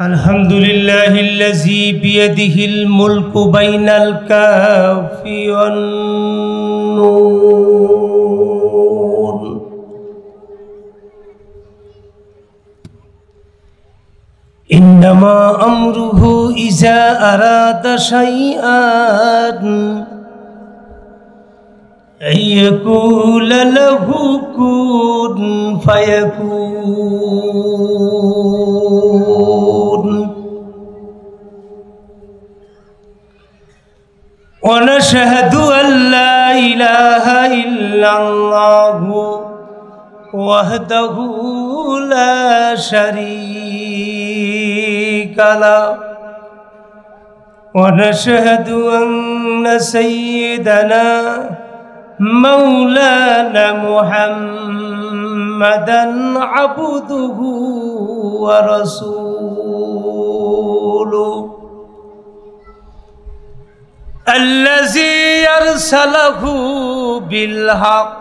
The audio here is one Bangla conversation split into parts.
الحمد لله الذي بيده الملك بين الكاف والنون إنما أمره إذا أراد شيئا أن يقول له كن فيكون ونشهد أن لا إله إلا الله وحده لا شريك له ونشهد أن سيدنا مولانا محمدا عبده ورسوله الذي أرسله بالحق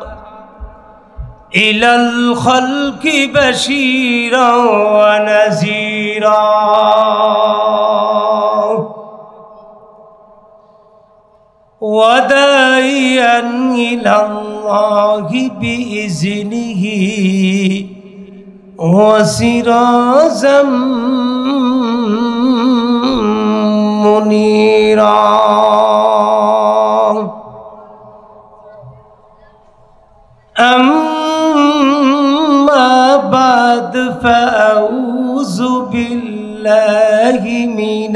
إلى الخلق بشيرا ونذيرا وداعيا إلى الله بإذنه وسراجا منيرا أما بعد فأعوذ بالله من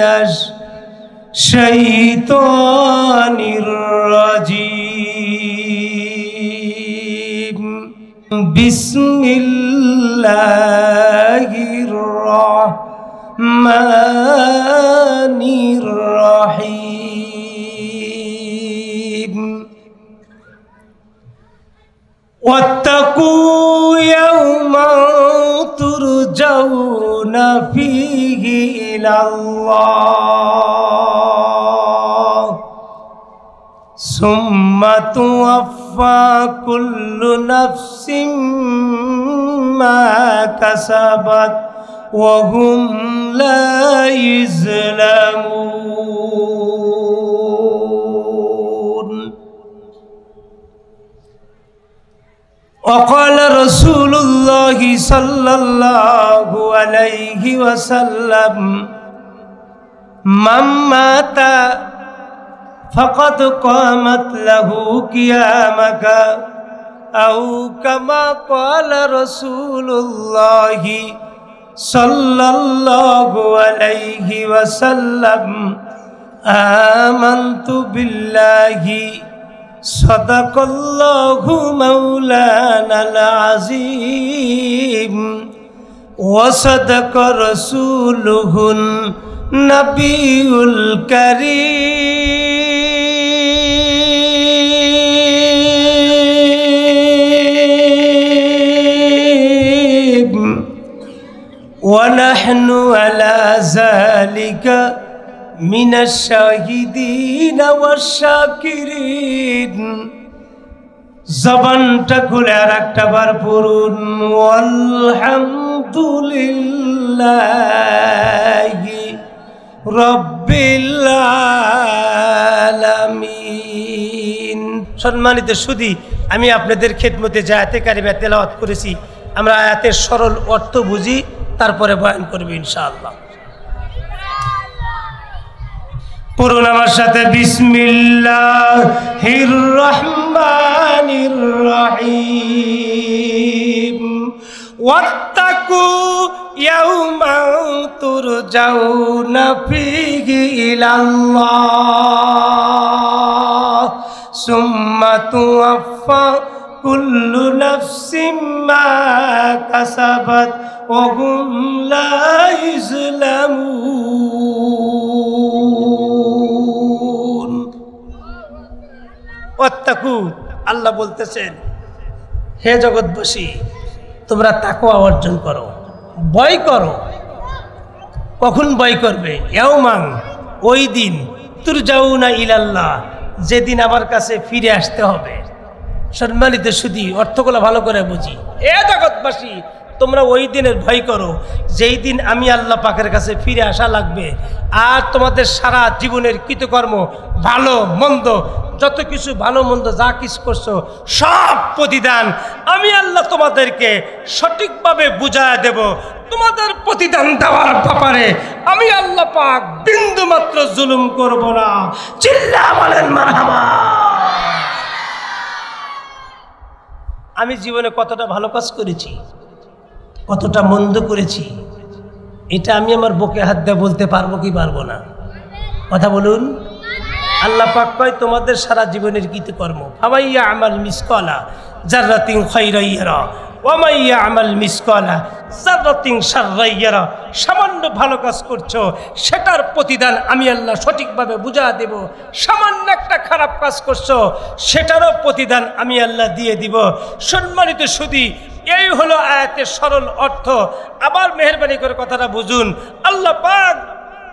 الشيطان الرجيم بسم الله الرحمن الرحيم واتقوا يوما ترجعون فيه إلى الله ثم توفى كل نفس ما كسبت وهم لا يظلمون وقال رسول الله صلى الله عليه وسلم من مات فقد قامت له قيامك أو كما قال رسول الله صلى الله عليه وسلم آمنت بالله صدق الله مولانا العظيم وصدق رسوله النبي الكريم ونحن على ذلك من الشاهدين والشاكرين জবানটা খুলে আর একটা বার পড়ুন আলহামদুলিল্লাহি রাব্বিল আলামিন। সম্মানিত সুধী, আমি আপনাদের খেদমতে যে আয়াতে কারিমা তেলাওয়াত করেছি, আমরা আয়াতের সরল অর্থ বুঝি, তারপরে বয়ান করব ইনশাআল্লাহ। পড়ুন আমার সাথে, বিসমিল্লাহির রহমানির রহিম। ওয়াত্তাকু ইয়াওমান তুরজাউনা ফীহি ইলাল্লাহ সুম্মা তুওয়াফফা কুল্লু নাফসিম মা কাসাবাত ওয়া হুম লা ইউযলামুন। ওয়াত্তাকু, আল্লাহ বলতেছেন, হে জগৎবাসী, তোমরা তাকওয়া অর্জন করো, ভয় করো। কখন ভয় করবে? ইয়াওমান, ওই দিন, তুরজাউনা ইলাল্লাহ, যেদিন আমার কাছে ফিরে আসতে হবে। সম্মানিত সুধী, অর্থগুলো ভালো করে বুঝি। এ জগৎবাসী, তোমরা ওই দিনের ভয় করো যেই দিন আমি আল্লাহ পাকের কাছে ফিরে আসা লাগবে, আর তোমাদের সারা জীবনের কৃতকর্ম ভালো মন্দ যত কিছু ভালো মন্দ যা কিছু করছো সব প্রতিদান আমি আল্লাহ তোমাদেরকে সঠিকভাবে বুঝায় দেব। তোমাদের প্রতিদান দেওয়ার ব্যাপারে আমি আল্লাহ পাক বিন্দু মাত্র জুলুম করব না। চিল্লা বলেন মারহাবা। আমি জীবনে কতটা ভালো কাজ করেছি, কতটা মন্দ করেছি, এটা আমি আমার বুকে হাত দিয়ে বলতে পারবো কি পারবো না? কথা বলুন। আল্লাহ পাক কয় তোমাদের সারা জীবনের কৃতকর্ম ফামাইয়া আমাল মিসকালা যাররাতিন খায়রান ইয়ারা ওয়া মাইয়া আমাল মিসকালা যাররাতিন শাররান ইয়ারা, সামান্য ভালো কাজ করছো সেটার প্রতিদান আমি আল্লাহ সঠিকভাবে বুঝা দেব। সামান্য একটা খারাপ কাজ করছো সেটারও প্রতিদান আমি আল্লাহ দিয়ে দিব। সম্মানিত সুধী, এই হলো আয়াতের সরল অর্থ। আবার মেহেরবানি করে কথাটা বুঝুন। আল্লাহ পাক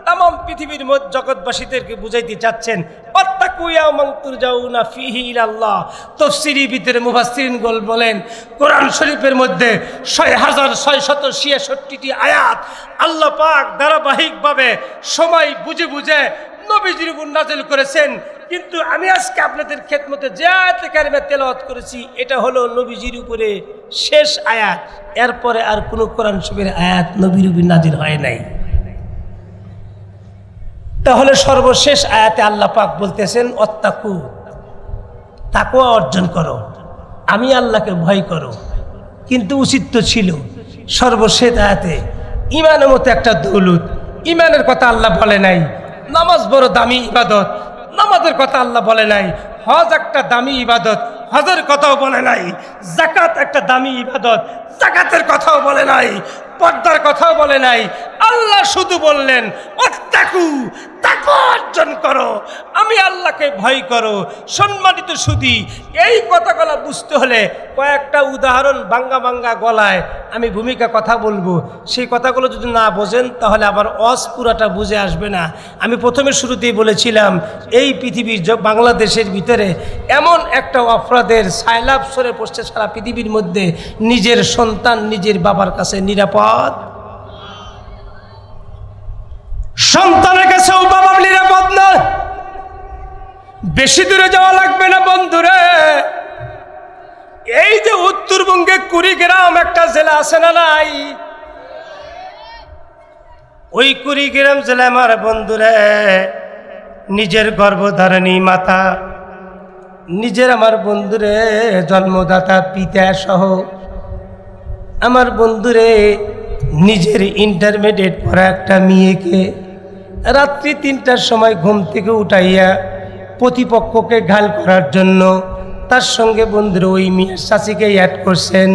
তাম পৃথিবীর জগৎবাসীদেরকে বুঝাইতে চাচ্ছেন ওয়াত্তাকু ইয়াওমান তুরজাউনা ফীহি ইলাল্লাহ। তাফসীরের ভিতরে মুফাসসিরিন বলেন কোরআন শরীফের মধ্যে ৬৬৬৬টি আয়াত আল্লাহ পাক ধারাবাহিকভাবে সময় বুঝে বুঝে নবীজির উপর নাযিল করেছেন। কিন্তু আমি আজকে আপনাদের খেদমতে যে আয়াতে কারিমা তেলাওয়াত করেছি এটা হলো নবীজির উপরে শেষ আয়াত। এরপরে আর কোনো কোরআন শরীফের আয়াত নবীর উপর নাযিল হয় নাই। তাহলে সর্বশেষ আয়াতে আল্লাহ পাক বলতেছেন ওয়াত্তাকু, তাকওয়া অর্জন করো, আমি আল্লাহকে ভয় করো। কিন্তু উচিত তো ছিল সর্বশেষ আয়াতে ইমানের মতো একটা দৌলত, ইমানের কথা আল্লাহ বলে নাই। নামাজ বড় দামি ইবাদত, নামাজের কথা আল্লাহ বলে নাই। হজ একটা দামি ইবাদত, হজের কথাও বলে নাই। যাকাত একটা দামি ইবাদত, যাকাতের কথাও বলে নাই। পর্দার কথাও বলে নাই। আল্লাহ শুধু বললেন ওয়াত্তাকু, তাকওয়া অর্জন করো, আমি আল্লাহকে ভয় করো। সম্মানিত সুধী, এই কথাগুলো বুঝতে হলে কয়েকটা উদাহরণ বাঙ্গা বাঙ্গা গলায় আমি ভূমিকা কথা বলবো। সেই কথাগুলো যদি না বোঝেন তাহলে আবার ওয়াজ পুরাটা বুঝে আসবে না। আমি প্রথমে শুরুতেই বলেছিলাম এই পৃথিবীর বাংলাদেশের ভিতরে এমন একটা অপরাধের সাইলাব সরে পড়ছে সারা পৃথিবীর মধ্যে, নিজের সন্তান নিজের বাবার কাছে নিরাপদ, সন্তানের কাছেও বাবা নিরাপদ নয়। বেশি দূরে যাওয়া লাগবে না বন্ধুরে, এই যে উত্তরবঙ্গে কুড়িগ্রাম একটা জেলা আছে না নাই, ওই কুড়িগ্রাম জেলা আমার বন্ধুরে নিজের গর্ভধারিণী মাতা, নিজের আমার বন্ধুরে জন্মদাতা পিতা সহ আমার বন্ধুরে নিজের ইন্টারমিডিয়েট পড়া একটা মেয়েকে রাত্রি ৩টার সময় ঘুম থেকে উঠাইয়া প্রতিপক্ষকে ঘাল করার জন্য তার সঙ্গে বন্ধুরা ওই মেয়ের শাশিকে অ্যাড করছেন।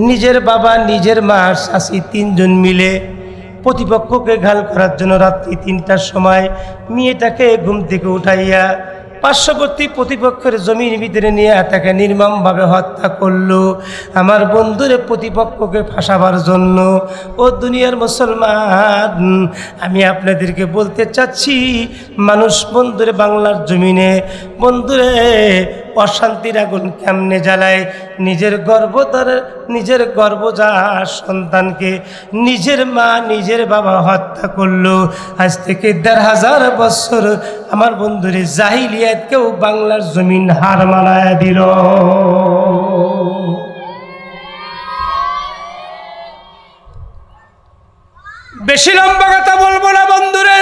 নিজের বাবা নিজের মা আর শাশি তিনজন মিলে প্রতিপক্ষকে ঘাল করার জন্য রাত্রি ৩টার সময় মেয়েটাকে ঘুম থেকে উঠাইয়া পার্শ্ববর্তী প্রতিপক্ষের জমির ভিতরে নিয়ে তাকে নির্মমভাবে হত্যা করলো আমার বন্ধুরে প্রতিপক্ষকে ফাঁসাবার জন্য। ও দুনিয়ার মুসলমান, আমি আপনাদেরকে বলতে চাচ্ছি মানুষ বন্ধুরে বাংলার জমিনে বন্ধুরে অশান্তির আগুন কেমনে জ্বালায়। নিজের গর্ভজাত সন্তানকে নিজের মা নিজের বাবা হত্যা করলো। আজ থেকে ১৫০০ বছর আমার বন্ধুরে জাহিলিয়াতকেও বাংলার জমিন হার মানায় দিল। বেশি লম্বা কথা বলবো না বন্ধুরে,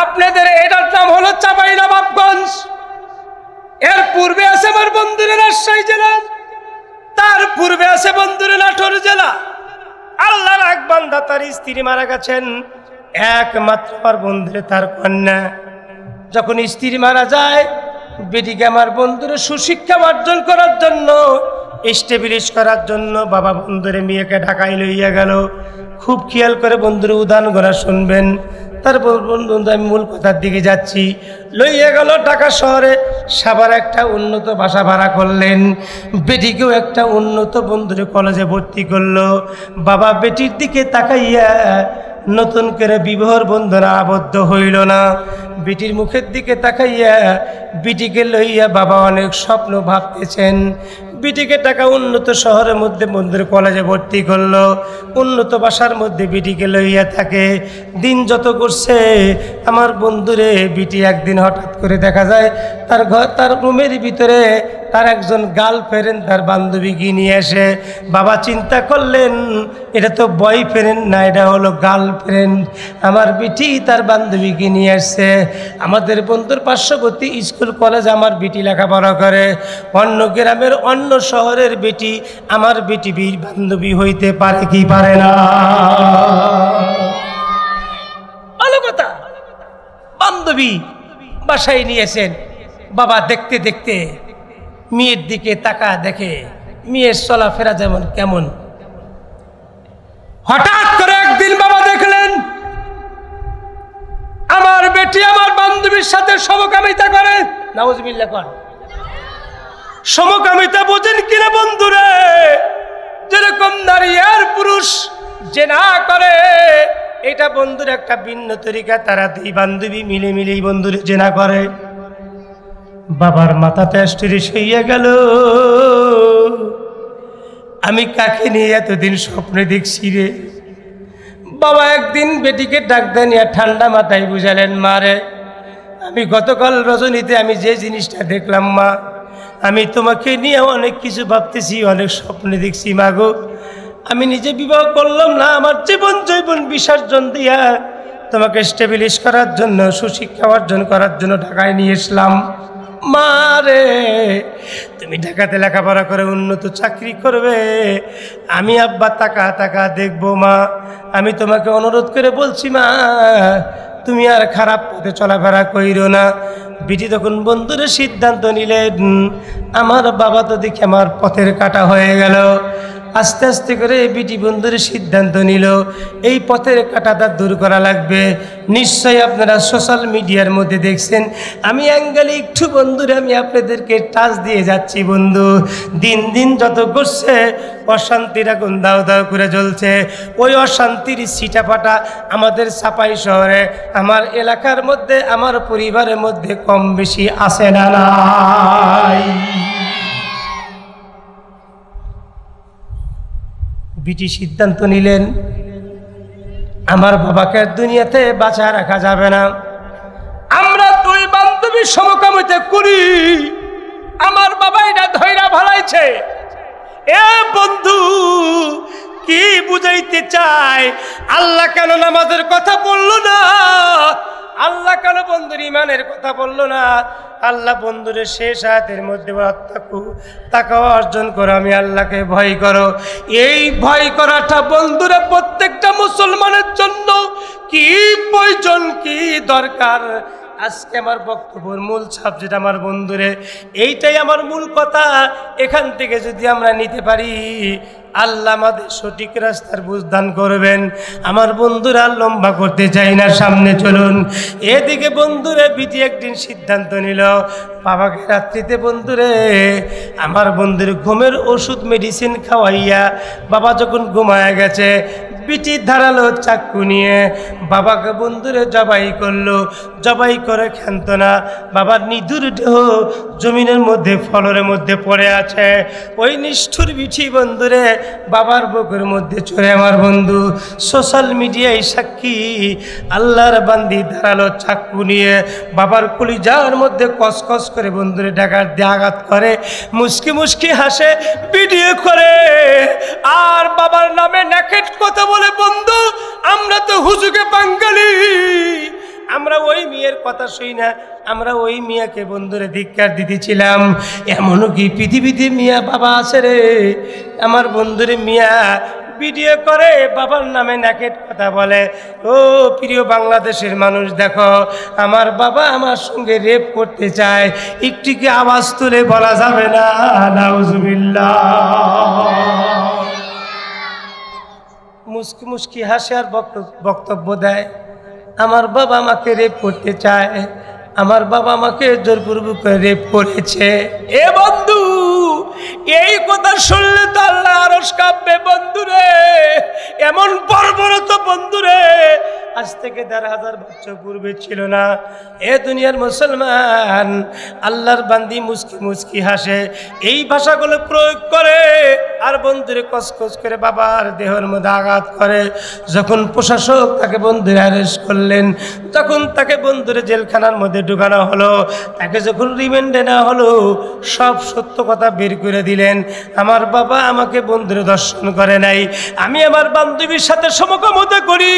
আপনাদের এটার নাম হলো চাঁপাইনবাবগঞ্জ। এর পূর্বে আছে আমার বন্ধুরা রাজশাহী জেলা, তার পূর্বে আছে বন্ধুরা নাটোর জেলা। আল্লাহর এক বান্দা তার স্ত্রী মারা গেছেন, একমাত্র আমার বন্ধুরে তার কন্যা। যখন স্ত্রী মারা যায় বেটিকে আমার বন্ধুরে সুশিক্ষা অর্জন করার জন্য এস্টাবলিশ করার জন্য বাবা বন্ধুরে মেয়েকে ঢাকায় লইয়া গেল। খুব খেয়াল করে বন্ধুরে উদান করা শুনবেন। তারপর বন্ধু আমি মূল কথার দিকে যাচ্ছি। লইয়া গেল ঢাকা শহরে, সাবার একটা উন্নত বাসা ভাড়া করলেন। বেটিকেও একটা উন্নত বন্ধুরে কলেজে ভর্তি করলো। বাবা বেটির দিকে তাকাইয়া নতুন করে বিবাহর বন্ধনে আবদ্ধ হইল না। বেটির মুখের দিকে তাকাইয়া বেটিকে লইয়া বাবা অনেক স্বপ্ন ভাবতেছেন। বিটিকে টাকা উন্নত শহরের মধ্যে বন্ধুর কলেজে ভর্তি করলো, উন্নত বাসার মধ্যে বিটিকে লইয়া থাকে। দিন যত করছে আমার বন্ধুরে বিটি একদিন হঠাৎ করে দেখা যায় তার রুমের ভিতরে তার একজন গার্লফ্রেন্ড তার বান্ধবীকে নিয়ে আসে। বাবা চিন্তা করলেন এটা তো বয়ফ্রেন্ড না, এটা হলো গার্লফ্রেন্ড। আমার বিটি তার বান্ধবীকে নিয়ে আসছে। আমাদের বন্ধুর পার্শ্ববর্তী স্কুল কলেজ আমার বিটি লেখাপড়া করে। অন্য গ্রামের অন্য শহরের বেটি আমার বিটির বান্ধবী হইতে পারে কি পারে না? ভালো কথা। বান্ধবী বাসায় নিয়েছেন। বাবা দেখতে দেখতে মেয়ের দিকে তাকা দেখে মেয়ের চলাফেরা যেমন কেমন। হঠাৎ করে একদিন বাবা দেখলেন আমার বেটি আমার বান্ধবীর সাথে সমকামিতা করে। নাউজুবিল্লাহ কর। সমকামিতা বোঝেন কিনা বন্ধুরে? যেরকম নারী আর পুরুষ জেনা করে, এটা বন্ধুর একটা ভিন্ন তরিকা। তারা দুই বান্ধবী মিলেই বন্ধুরে জেনা করে। বাবার মাথাটা স্টিরিশ হইয়া গেল। আমি কাকে নিয়ে এতদিন স্বপ্নে দেখছি রে? বাবা একদিন বেটিকে ডাক দেন, ঠান্ডা মাথায় বুঝালেন, মা রে, আমি গতকাল রজনীতে আমি যে জিনিসটা দেখলাম মা, আমি তোমাকে নিয়ে অনেক কিছু ভাবতেছি, অনেক স্বপ্নে দেখছি মা গো। আমি নিজে বিবাহ করলাম না, আমার জীবন বিসর্জন দিয়া তোমাকে স্টেবলিশ করার জন্য, সুশিক্ষা অর্জন করার জন্য ঢাকায় নিয়ে এসলাম। মা রে, তুমি ঢাকাতে লেখাপড়া করে উন্নত চাকরি করবে, আমি আব্বা তাকা দেখবো মা। আমি তোমাকে অনুরোধ করে বলছি মা, তুমি আর খারাপ পথে চলাফেরা কইরো না। বিটি তখন বন্ধুরে সিদ্ধান্ত নিলেন। আমার বাবা তো দেখে আমার পথের কাটা হয়ে গেল। আস্তে আস্তে করে বিটি বন্ধুরে সিদ্ধান্ত নিল এই পথের কাটাটা দূর করা লাগবে। নিশ্চয়ই আপনারা সোশ্যাল মিডিয়ার মধ্যে দেখছেন, আমি অ্যাঙ্গেলে একটু বন্ধুরে আমি আপনাদেরকে টাচ দিয়ে যাচ্ছি। বন্ধু দিন দিন যত করছে অশান্তির আগুন দাও দাও করে জ্বলছে। ওই অশান্তির ছিটাফাটা আমাদের চাপাই শহরে, আমার এলাকার মধ্যে, আমার পরিবারের মধ্যে কম বেশি আছে না নাই? বিটি সিদ্ধান্ত নিলেন আমার বাবাকে দুনিয়াতে বাঁচা রাখা যাবে না। আমরা দুই বান্ধবী সমকামিতা করি, আমার বাবা এটা ধৈরা ভালাইছে। এ বন্ধু কি বুঝাইতে চায়? আল্লাহ কেন নামাজের কথা বললো না? আল্লাহ কেন বন্ধুর ইমানের কথা বললো না? আল্লাহ বন্ধুরে শেষ আয়াতের মধ্যে তাকাওয়া অর্জন করো, আমি আল্লাহকে ভয় করো। এই ভয় করাটা বন্ধুরা প্রত্যেকটা মুসলমানের জন্য কি প্রয়োজন, কি দরকার। আজকে আমার বক্তব্যের মূল সাবজেক্ট আমার বন্ধুরে এইটাই আমার মূল কথা। এখান থেকে যদি আমরা নিতে পারি আল্লাহ আমাদের সঠিক রাস্তার বুঝদান করবেন। আমার বন্ধুরা লম্বা করতে চাই না, সামনে চলুন। এদিকে বন্ধুরে বিটি একদিন সিদ্ধান্ত নিল বাবাকে রাত্রিতে বন্ধুরে আমার বন্ধুর ঘুমের ওষুধ মেডিসিন খাওয়াইয়া বাবা যখন ঘুমায় গেছে, বিটি ধারালো চাকু নিয়ে বাবাকে বন্ধুরে জবাই করলো। জবাই করে ক্ষান্ত না, বাবার নিদুর দেহ জমিনের মধ্যে ফলরের মধ্যে পড়ে আছে। ওই নিষ্ঠুর বিটি বন্ধুরে বাবার বুকের মধ্যে চড়ে আমার বন্ধু সোশ্যাল মিডিয়ায় সাক্ষী, আল্লাহর বান্দি ধারালো চাকু নিয়ে বাবার কলিজার মধ্যে কসকস করে বন্ধুরে ডাকার দিয়ে আঘাত করে, মুস্কি মুস্কি হাসে, ভিডিও করে আর বাবার নামে নেকেট কথা বলে। বন্ধু আমরা তো হুজুকে বাঙালি, আমরা ওই মেয়ের কথা শুই না, আমরা ওই মিয়াকে বন্ধুরে ধিক্কার দিতেছিলাম। এমনও কি পৃথিবীতে মিয়া বাবা আছে রে? আমার বন্ধুরে মিয়া ভিডিও করে বাবার নামে নেকেট কথা বলে। ও প্রিয় বাংলাদেশের মানুষ, দেখো আমার বাবা আমার সঙ্গে রেপ করতে চায়, একটু কি আওয়াজ তুলে বলা যাবে না নাউজুবিল্লাহ? মুস্কি মুস্কি হাসে আর বক্তব্য দেয় আমার বাবা আমাকে রেপ করতে চায়, আমার বাবা আমাকে জোরপূর্বক রেপ করেছে। এ বন্ধু এই কথা শুনলে তো আল্লাহ আরশ কাঁপবে বন্ধুরে। এমন বর্বরতা বন্ধুরে আজ থেকে ১,৫০০ বছর পূর্বে ছিল না। এ দুনিয়ার মুসলমান, আল্লাহর বান্দি মুস্কি মুস্কি হাসে, এই ভাষাগুলো প্রয়োগ করে আর বন্ধুরে কসকস করে বাবার দেহের মধ্যে আঘাত করে। যখন প্রশাসক তাকে বন্ধুরে অ্যারেস্ট করলেন, তখন তাকে বন্ধুরে জেলখানার মধ্যে ঢুকানো হলো। তাকে যখন রিমান্ডে নেওয়া হলো, সব সত্য কথা বের করে দিলেন। আমার বাবা আমাকে বন্ধুরে দর্শন করে নাই, আমি আমার বান্ধবীর সাথে সমকামিতা করি,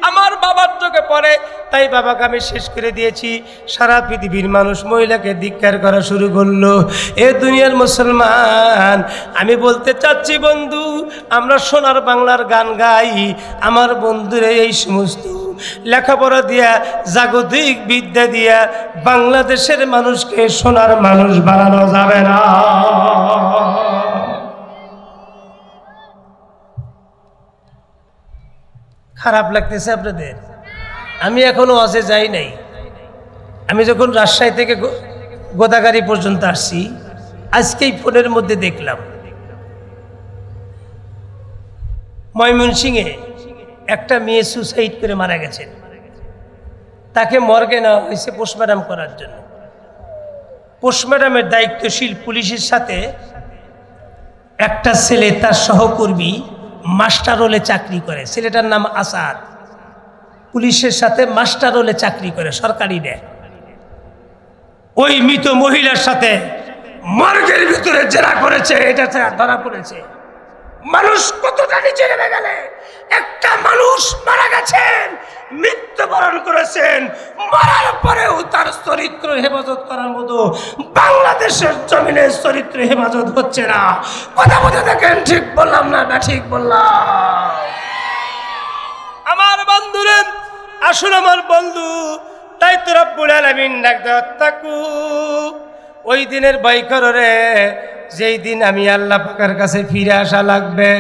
আমার বাবার চোখে পড়ে, তাই বাবাকে আমি শেষ করে দিয়েছি। সারা পৃথিবীর মানুষ মহিলাকে ধিক্কার করা শুরু করলো। এ দুনিয়ার মুসলমান, আমি বলতে চাচ্ছি বন্ধু, আমরা সোনার বাংলার গান গাই, আমার বন্ধুরে এই সমস্ত লেখাপড়া দিয়া, জাগতিক বিদ্যা দিয়া বাংলাদেশের মানুষকে সোনার মানুষ বানানো যাবে না। খারাপ লাগতেছে আপনাদের? আমি এখনো ওয়াজে যাই নাই। আমি যখন রাজশাহী থেকে গোদাগাড়ি পর্যন্ত আসছি, আজকেই ফোনের মধ্যে দেখলাম ময়মনসিংহে একটা মেয়ে সুসাইড করে মারা গেছেন। তাকে মর্গে নেওয়া হয়েছে পোস্টমর্টম করার জন্য। পোস্টমর্টমের দায়িত্বশীল পুলিশের সাথে একটা ছেলে, তার সহকর্মী মাস্টার রোলে চাকরি করে, ছেলেটার নাম আসাদ, পুলিশের সাথে মাস্টার রোলে চাকরি করে, সরকারি দেয়। ওই মৃত মহিলার সাথে মর্গের ভিতরে জেরা করেছে, এটা ধরা পড়েছে। মানুষ কতটা নিচে নেমে গেলে, একটা মানুষ মারা গেছেন, মৃত্যুবরণ করেছেন, মরার পরেও তার চরিত্র হেফাজত করার মতো বাংলাদেশের জমিনে চরিত্র হেফাজত হচ্ছে না। কথা বলতে দেখেন, ঠিক বললাম না? ঠিক বললাম? আমার বন্ধুরে, আসুন আমার বন্ধু, তাই তো রব্বুল আলামিন ডাক দেয়, তাকু ওই দিনের ভয় করো রে, যেই দিন আমি আল্লাহ পাকের কাছে ফিরে আসা লাগবে।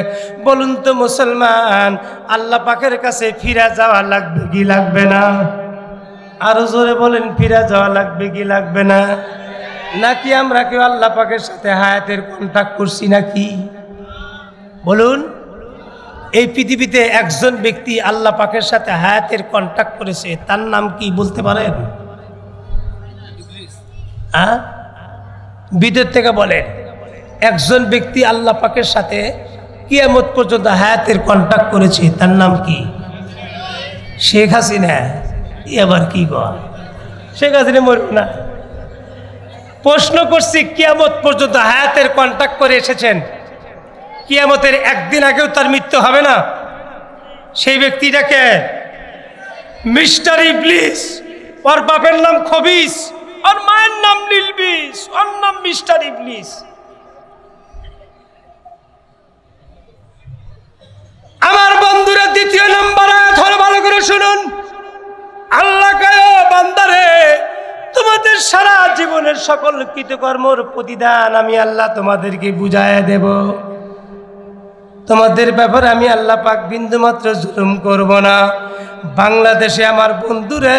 বলুন তো মুসলমান, আল্লাহ পাকের কাছে ফিরে যাওয়া লাগবে কি লাগবে না? আরো জোরে বলেন, ফিরে যাওয়া লাগবে কি লাগবে না? নাকি আমরা কেউ আল্লাহ পাকের সাথে হায়াতের কন্ট্যাক্ট করছি নাকি? বলুন, এই পৃথিবীতে একজন ব্যক্তি আল্লাহ পাকের সাথে হায়াতের কন্ট্যাক্ট করেছে, তার নাম কি বলতে পারেন? হ্যাঁ, বিদের থেকে বলেন, একজন ব্যক্তি আল্লাহ পাকের সাথে কিয়ামত পর্যন্ত হায়াতের কন্ট্যাক্ট করেছে, তার নাম কি? শেখ হাসিনা। এবার কি কর, শেখ হাসিনা মরব না? প্রশ্ন করছি, কিয়ামত পর্যন্ত হায়াতের কন্ট্যাক্ট করে এসেছেন, কিয়ামতের একদিন আগেও তার মৃত্যু হবে না? সেই ব্যক্তিটাকে মিস্টার ইবলিস, ওর বাপের নাম খবিস, ওর মায়ের নাম লিলবিস, ওর নাম মিস্টার ইবলিস। আমার বন্ধুরা, দ্বিতীয় নম্বর আয়াত হলো, ভালো করে শুনুন, আল্লাহ কয়, বান্দারে, তোমাদের সারা জীবনের সকল কৃতকর্মর প্রতিদান আমি আল্লাহ তোমাদেরকে বুঝায় দেব। তোমাদের ব্যাপারে আমি আল্লাহ পাক বিন্দুমাত্র জুলুম করব না। বাংলাদেশে আমার বন্ধুরে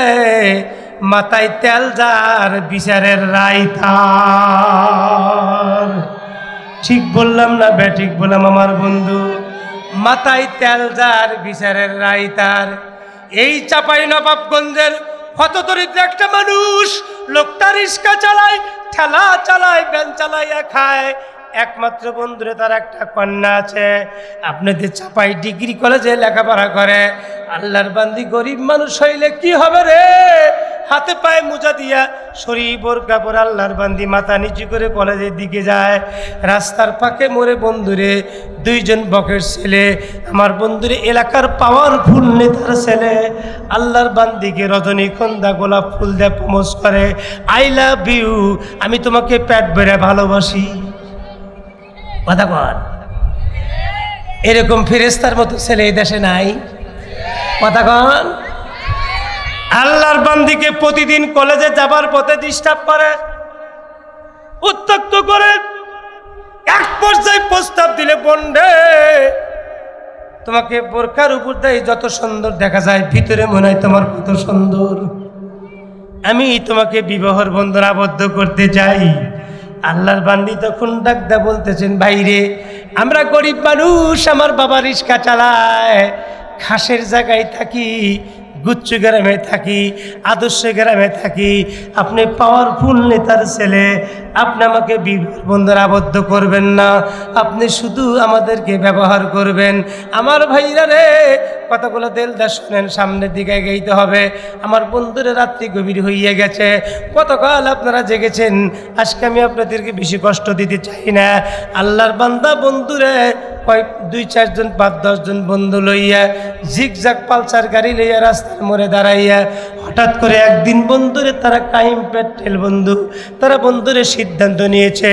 মাথায় তেল যার, বিচারের রায় তার। ঠিক বললাম না ঠিক বললাম? আমার বন্ধু, মাথায় তেল যার, বিচারের রায় তার। এই চাপাই নবাবগঞ্জের হতদরিদ্র একটা মানুষ, লোকটা রিক্সা চালায়, ঠেলা চালায়, ভ্যান চালাইয়া খায়। একমাত্র বন্ধুরে তার একটা কন্যা আছে, আপনাদের চাপাই ডিগ্রি কলেজে লেখাপড়া করে। আল্লাহর বান্দি, গরিব মানুষ হইলে কি হবে রে? হাতে পায়ে মোজা দিয়া, শরীর বোরকা পরে আল্লাহর বান্দি মাথা নিচু করে কলেজের দিকে যায়। রাস্তার পাকে মরে বন্ধুরে দুইজন বকের ছেলে, আমার বন্ধুরে এলাকার পাওয়ারফুল নেতার ছেলে, আল্লাহর বান্দিকে রজনীগন্ধা গোলাপ ফুল দিয়ে প্রমোজ করে, আই লাভ ইউ, আমি তোমাকে পেট ভরে ভালোবাসি। কথা কন, এরকম ফেরেশতার মতো ছেলে এই দেশে নাই? কথা কন। আল্লাহর বান্দিকে প্রতিদিন কলেজে যাবার পথে ডিস্টার্ব করে, উত্ত্যক্ত করে। এক পর্যায়ে প্রস্তাব দিলে, বন্ধে তোমাকে বোরকার উপর দিয়ে যত সুন্দর দেখা যায়, ভিতরে মনে হয় তোমার কত সুন্দর, আমি তোমাকে বিবাহের বন্ধনে আবদ্ধ করতে চাই। আল্লাহর বান্দি তখন ডাকদা বলতেছেন, ভাইরে, আমরা গরিব মানুষ, আমার বাবা রিক্সা চালায়, ঘাসের জায়গায় থাকি, গুচ্ছু গ্রামে থাকি, আদর্শ গ্রামে থাকি, আপনি পাওয়ারফুল নেতার ছেলে, আপনি আমাকে বন্ধুরা আবদ্ধ করবেন না, আপনি শুধু আমাদেরকে ব্যবহার করবেন। আমার ভাইরা রে, কথাগুলো দিলদার শুনেন, সামনের দিকে এগোইতে হবে। আমার বন্ধুরা রাত্রি গভীর হইয়া গেছে, কতকাল আপনারা জেগেছেন, আজকে আমি আপনাদেরকে বেশি কষ্ট দিতে চাই না। আল্লাহর বান্দা বন্ধুরে কয়েক 2-4 জন 5-10 জন বন্ধু লইয়া জিগজাগ পালসার গাড়ি লইয়া রাস্তার মোড়ে দাঁড়াইয়া হঠাৎ করে একদিন বন্ধুরে তারা কাইম পেট্রেল বন্ধু, তারা বন্ধুরে সিদ্ধান্ত নিয়েছে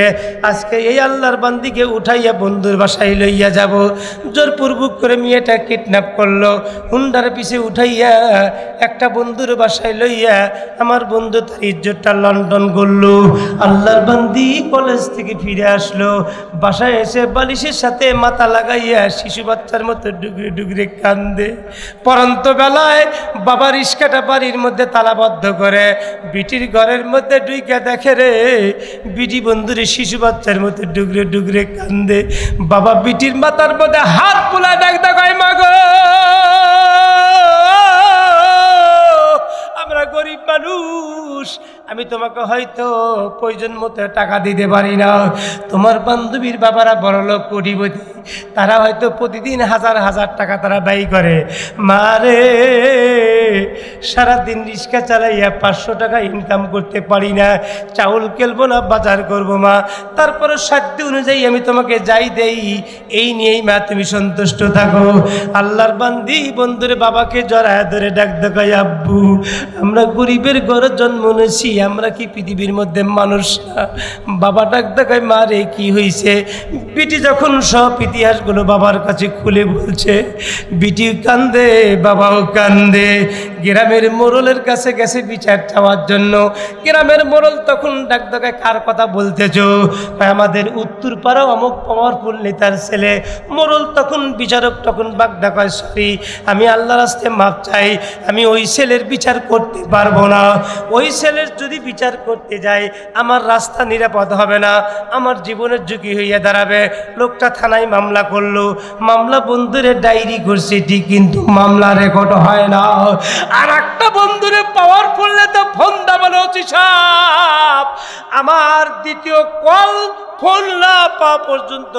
আজকে এই আল্লাহর বান্দিকে উঠাইয়া বন্ধুর বাসায় লইয়া যাব। জোরপূর্বক করে মেয়েটা কিডন্যাপ করলো, হুন্ডার পিছে উঠাইয়া একটা বন্ধুর বাসায় লইয়া আমার বন্ধু তার ইজ্জতটা লন্ডন করলো। আল্লাহর বান্দি কলেজ থেকে ফিরে আসলো, বাসায় এসে বালিশের সাথে মাথা লাগাইয়া শিশু বাচ্চার মতো ডুগরে ডুগরে কান্দে। পরন্ত বেলায় বাবা রিস্কাটা বাড়ির মধ্যে তালাবদ্ধ করে বিটির ঘরের মধ্যে ডুইকা দেখে রে বিটি বন্ধুরে শিশু বাচ্চার মতো ডুগরে ডুগরে কান্দে। বাবা বিটির মাথার মধ্যে হাত পোলা ডাক দেখায়, মাগো আমরা গরিব মানুষ, আমি তোমাকে হয়তো প্রয়োজন মতো টাকা দিতে পারি না। তোমার বান্ধবীর বাবারা বড়লোক কোটিপতি, তারা হয়তো প্রতিদিন হাজার হাজার টাকা তারা ব্যয় করে। মারে সারাদিন রিক্সা চালাইয়া 500 টাকা ইনকাম করতে পারি না, চাউল কেলবো না, বাজার করবো মা, তারপরে সাধ্য অনুযায়ী আমি তোমাকে যাই দেই, এই নিয়েই মা তুমি সন্তুষ্ট থাকো। আল্লাহর বান্দি বন্ধুরে বাবাকে জড়ায় ধরে ডাক দেখায়, আব্বু আমরা গরিবের ঘরে জন্ম নিয়েছি, আমরা কি পৃথিবীর মধ্যে মানুষ না? বাবা ডাক দেখায়, মা রে কি হয়েছে? বিটি যখন সব ইতিহাসগুলো বাবার কাছে খুলে বলছে, বিটি কান্দে, বাবাও কান্দে। গ্রামের মোড়লের কাছে গেছে বিচার চাওয়ার জন্য। গ্রামের মোড়ল তখন ডাক দেখায়, কার কথা বলতেছ? আমাদের উত্তর পাড়া অমুক পাওয়ারফুল নেতার ছেলে। মোড়ল তখন বিচারক তখন বাগ দেখায়, সরি আমি আল্লাহর রাস্তে মাপ চাই, আমি ওই ছেলের বিচার করতে পারবো না। ওই ছেলের যদি বিচার করতে যাই আমার রাস্তা নিরাপদ হবে না, আমার জীবনের ঝুঁকি হইয়া দাঁড়াবে। লোকটা থানায় মামলা করলো, মামলা বন্ধুরে ডায়েরি করছে ঠিক, কিন্তু মামলা রেকর্ড হয় না। আর একটা বন্ধুরে পাওয়ারফুল নেতা ফোন দাবানো, সাপ আমার দ্বিতীয় কল ফোন না পাওয়া পর্যন্ত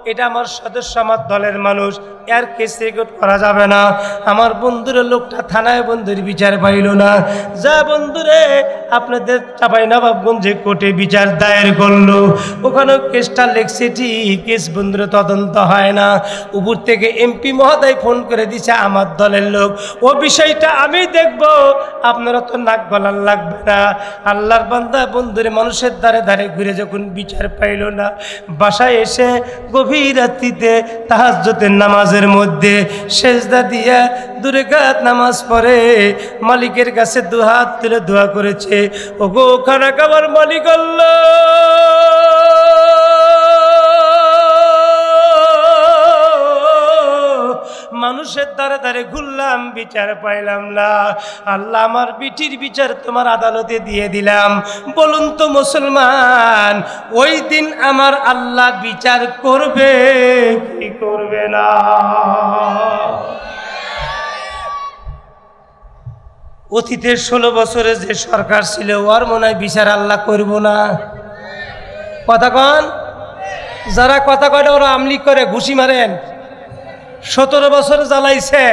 এটা আমার সদস্য, আমার দলের মানুষ, এর কেস রেকর্ড করা যাবে না। আমার বন্ধুরে লোকটা থানায় বন্ধুর বিচার পাইল না, যা বন্ধুরে আপনাদের চাঁপাইনবাবগঞ্জে কোর্টে বিচার দায়ের করলো, ওখানেও কেসটা লেখছে ঠিক, কেস বন্ধুরে তদন্ত হয় না। উপর থেকে এমপি মহোদয় ফোন করে দিছে আমার দলের লোক, ও বিষয়টা আমি দেখব, আপনারা তো নাক গলার লাগবে না। আল্লাহর বান্দা বন্ধুরে মানুষের দ্বারে দ্বারে ঘুরে যখন বিচার পাইল না, বাসায় এসে গভীর রাত্রিতে তাহাজ্জুদের নামাজের মধ্যে সেজদা দিয়া 2 রাকাত নামাজ পড়ে মালিকের কাছে 2 হাত তুলে দোয়া করেছে, ওগো খানা খাবার মালিক আল্লাহ, মানুষের দ্বারে দ্বারে ঘুরলাম, বিচার পাইলাম না। আল্লাহ আমার বিটির বিচার তোমার আদালতে দিয়ে দিলাম। বলুন তো মুসলমান, ওই দিন আমার আল্লাহ বিচার করবে কি করবে না? অতীতের 16 বছরে যে সরকার ছিল, ওর মনে হয় বিচার আল্লাহ করব না? কথা কন, যারা কথা কয় ওরা আমলি করে, ঘুষি মারেন। 17 বছর জ্বালাইছে,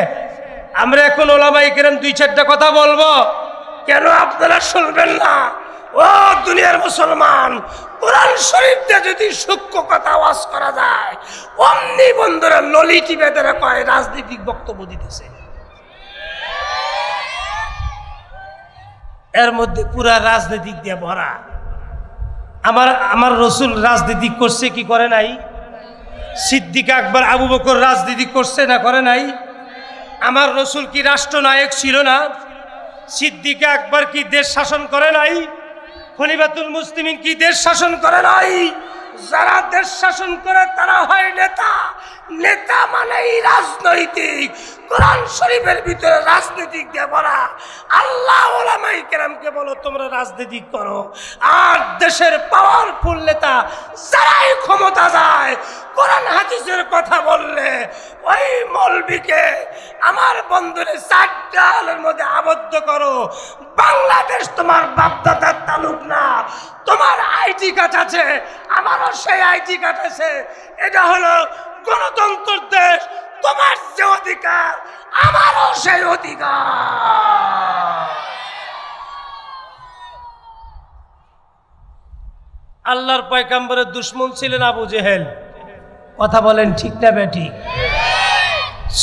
আমরা এখন ওলামায়ে কেরাম 2-4টা কথা বলবো, কেন আপনারা শুনবেন না? ও দুনিয়ার মুসলমান, কোরআন শরীফে যদি সূক্ষ্ম কথা ওয়াজ করা যায়, অমনি বন্ধুরা ললিটি বেদরা কয় রাজনৈতিক বক্তব্য দিতেছে, এর মধ্যে পুরা রাজনৈতিক দিয়ে ভরা। আমার রসুল রাজনীতি করছে কি করে নাই? সিদ্দিক আকবর আবু বকর রাজনীতি করছে না করে নাই? আমার রসুল কি রাষ্ট্রনায়ক ছিল না? সিদ্দিক আকবর কি দেশ শাসন করে নাই? খলিফাতুল মুসলিমিন কি দেশ শাসন করে নাই? যারা দেশ শাসন করে তারা হয় নেতা, নেতা মানেই রাজনৈতিক, কোরআন শরীফের ভিতরে রাজনৈতিক দিয়ে বলা। আল্লাহ ওলামাই কেরামকে বলো তোমরা রাজনীতি করো, আর দেশের পাওয়ারফুল নেতা যারাই ক্ষমতা যায় কোরআন হাদিসের কথা বললে ওই মৌলবীকে আমার বন্ধুরে চারটালের মধ্যে আবদ্ধ করো। বাংলাদেশ তোমার বাপদাদার তালুক না, তোমার আইডি কার্ড আছে, আমারও সেই আইডি কার্ড আছে। এটা হলো গণতন্ত্রের দেশ, তোমার যে অধিকার আমারও সেই অধিকার। আল্লাহর পয়গম্বরের দুশমন ছিলেন আবু জেহেল। কথা বলেন ঠিক না বেঠিক?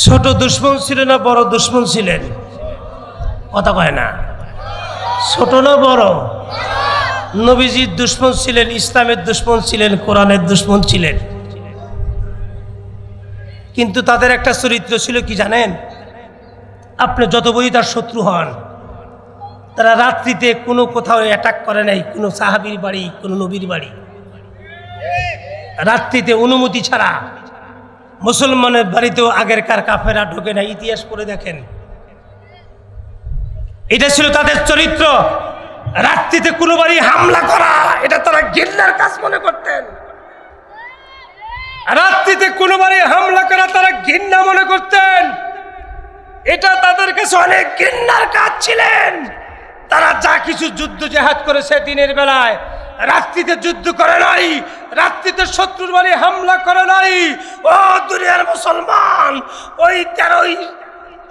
ছোট দুশমন ছিল না বড় দুশমন ছিলেন? কথা কয় না। ছোট না বড়? নবীজির দুশমন ছিলেন, ইসলামের দুশমন ছিলেন, কোরআনের দুশমন ছিলেন। কিন্তু তাদের একটা চরিত্র ছিল কি জানেন? আপনি যত বই তার শত্রু হন, তারা রাত্রিতে কোনো কোথাও অ্যাটাক করে নাই, কোনো সাহাবীর বাড়ি, কোনো নবীর বাড়ি। রাত্রিতে অনুমতি ছাড়া মুসলমানের বাড়িতেও আগেরকার কাফেরা ঢোকে না। ইতিহাস পড়ে দেখেন, এটা ছিল তাদের চরিত্র। রাত্রিতে কোনো বাড়ি হামলা করা এটা তারা ঘৃণার কাজ মনে করতেন। রাত্রিতে কোনো বাড়ি হামলা করা তারা ঘৃণা মনে করতেন। এটা তাদের কাছে অনেক ঘৃণার কাজ ছিলেন। তারা যা কিছু যুদ্ধ জেহাদ করেছে দিনের বেলায়, রাত্রিতে যুদ্ধ করে নাই, রাত্রিতে শত্রুর বাড়ি হামলা করে নাই। ও দুনিয়ার মুসলমান, ওই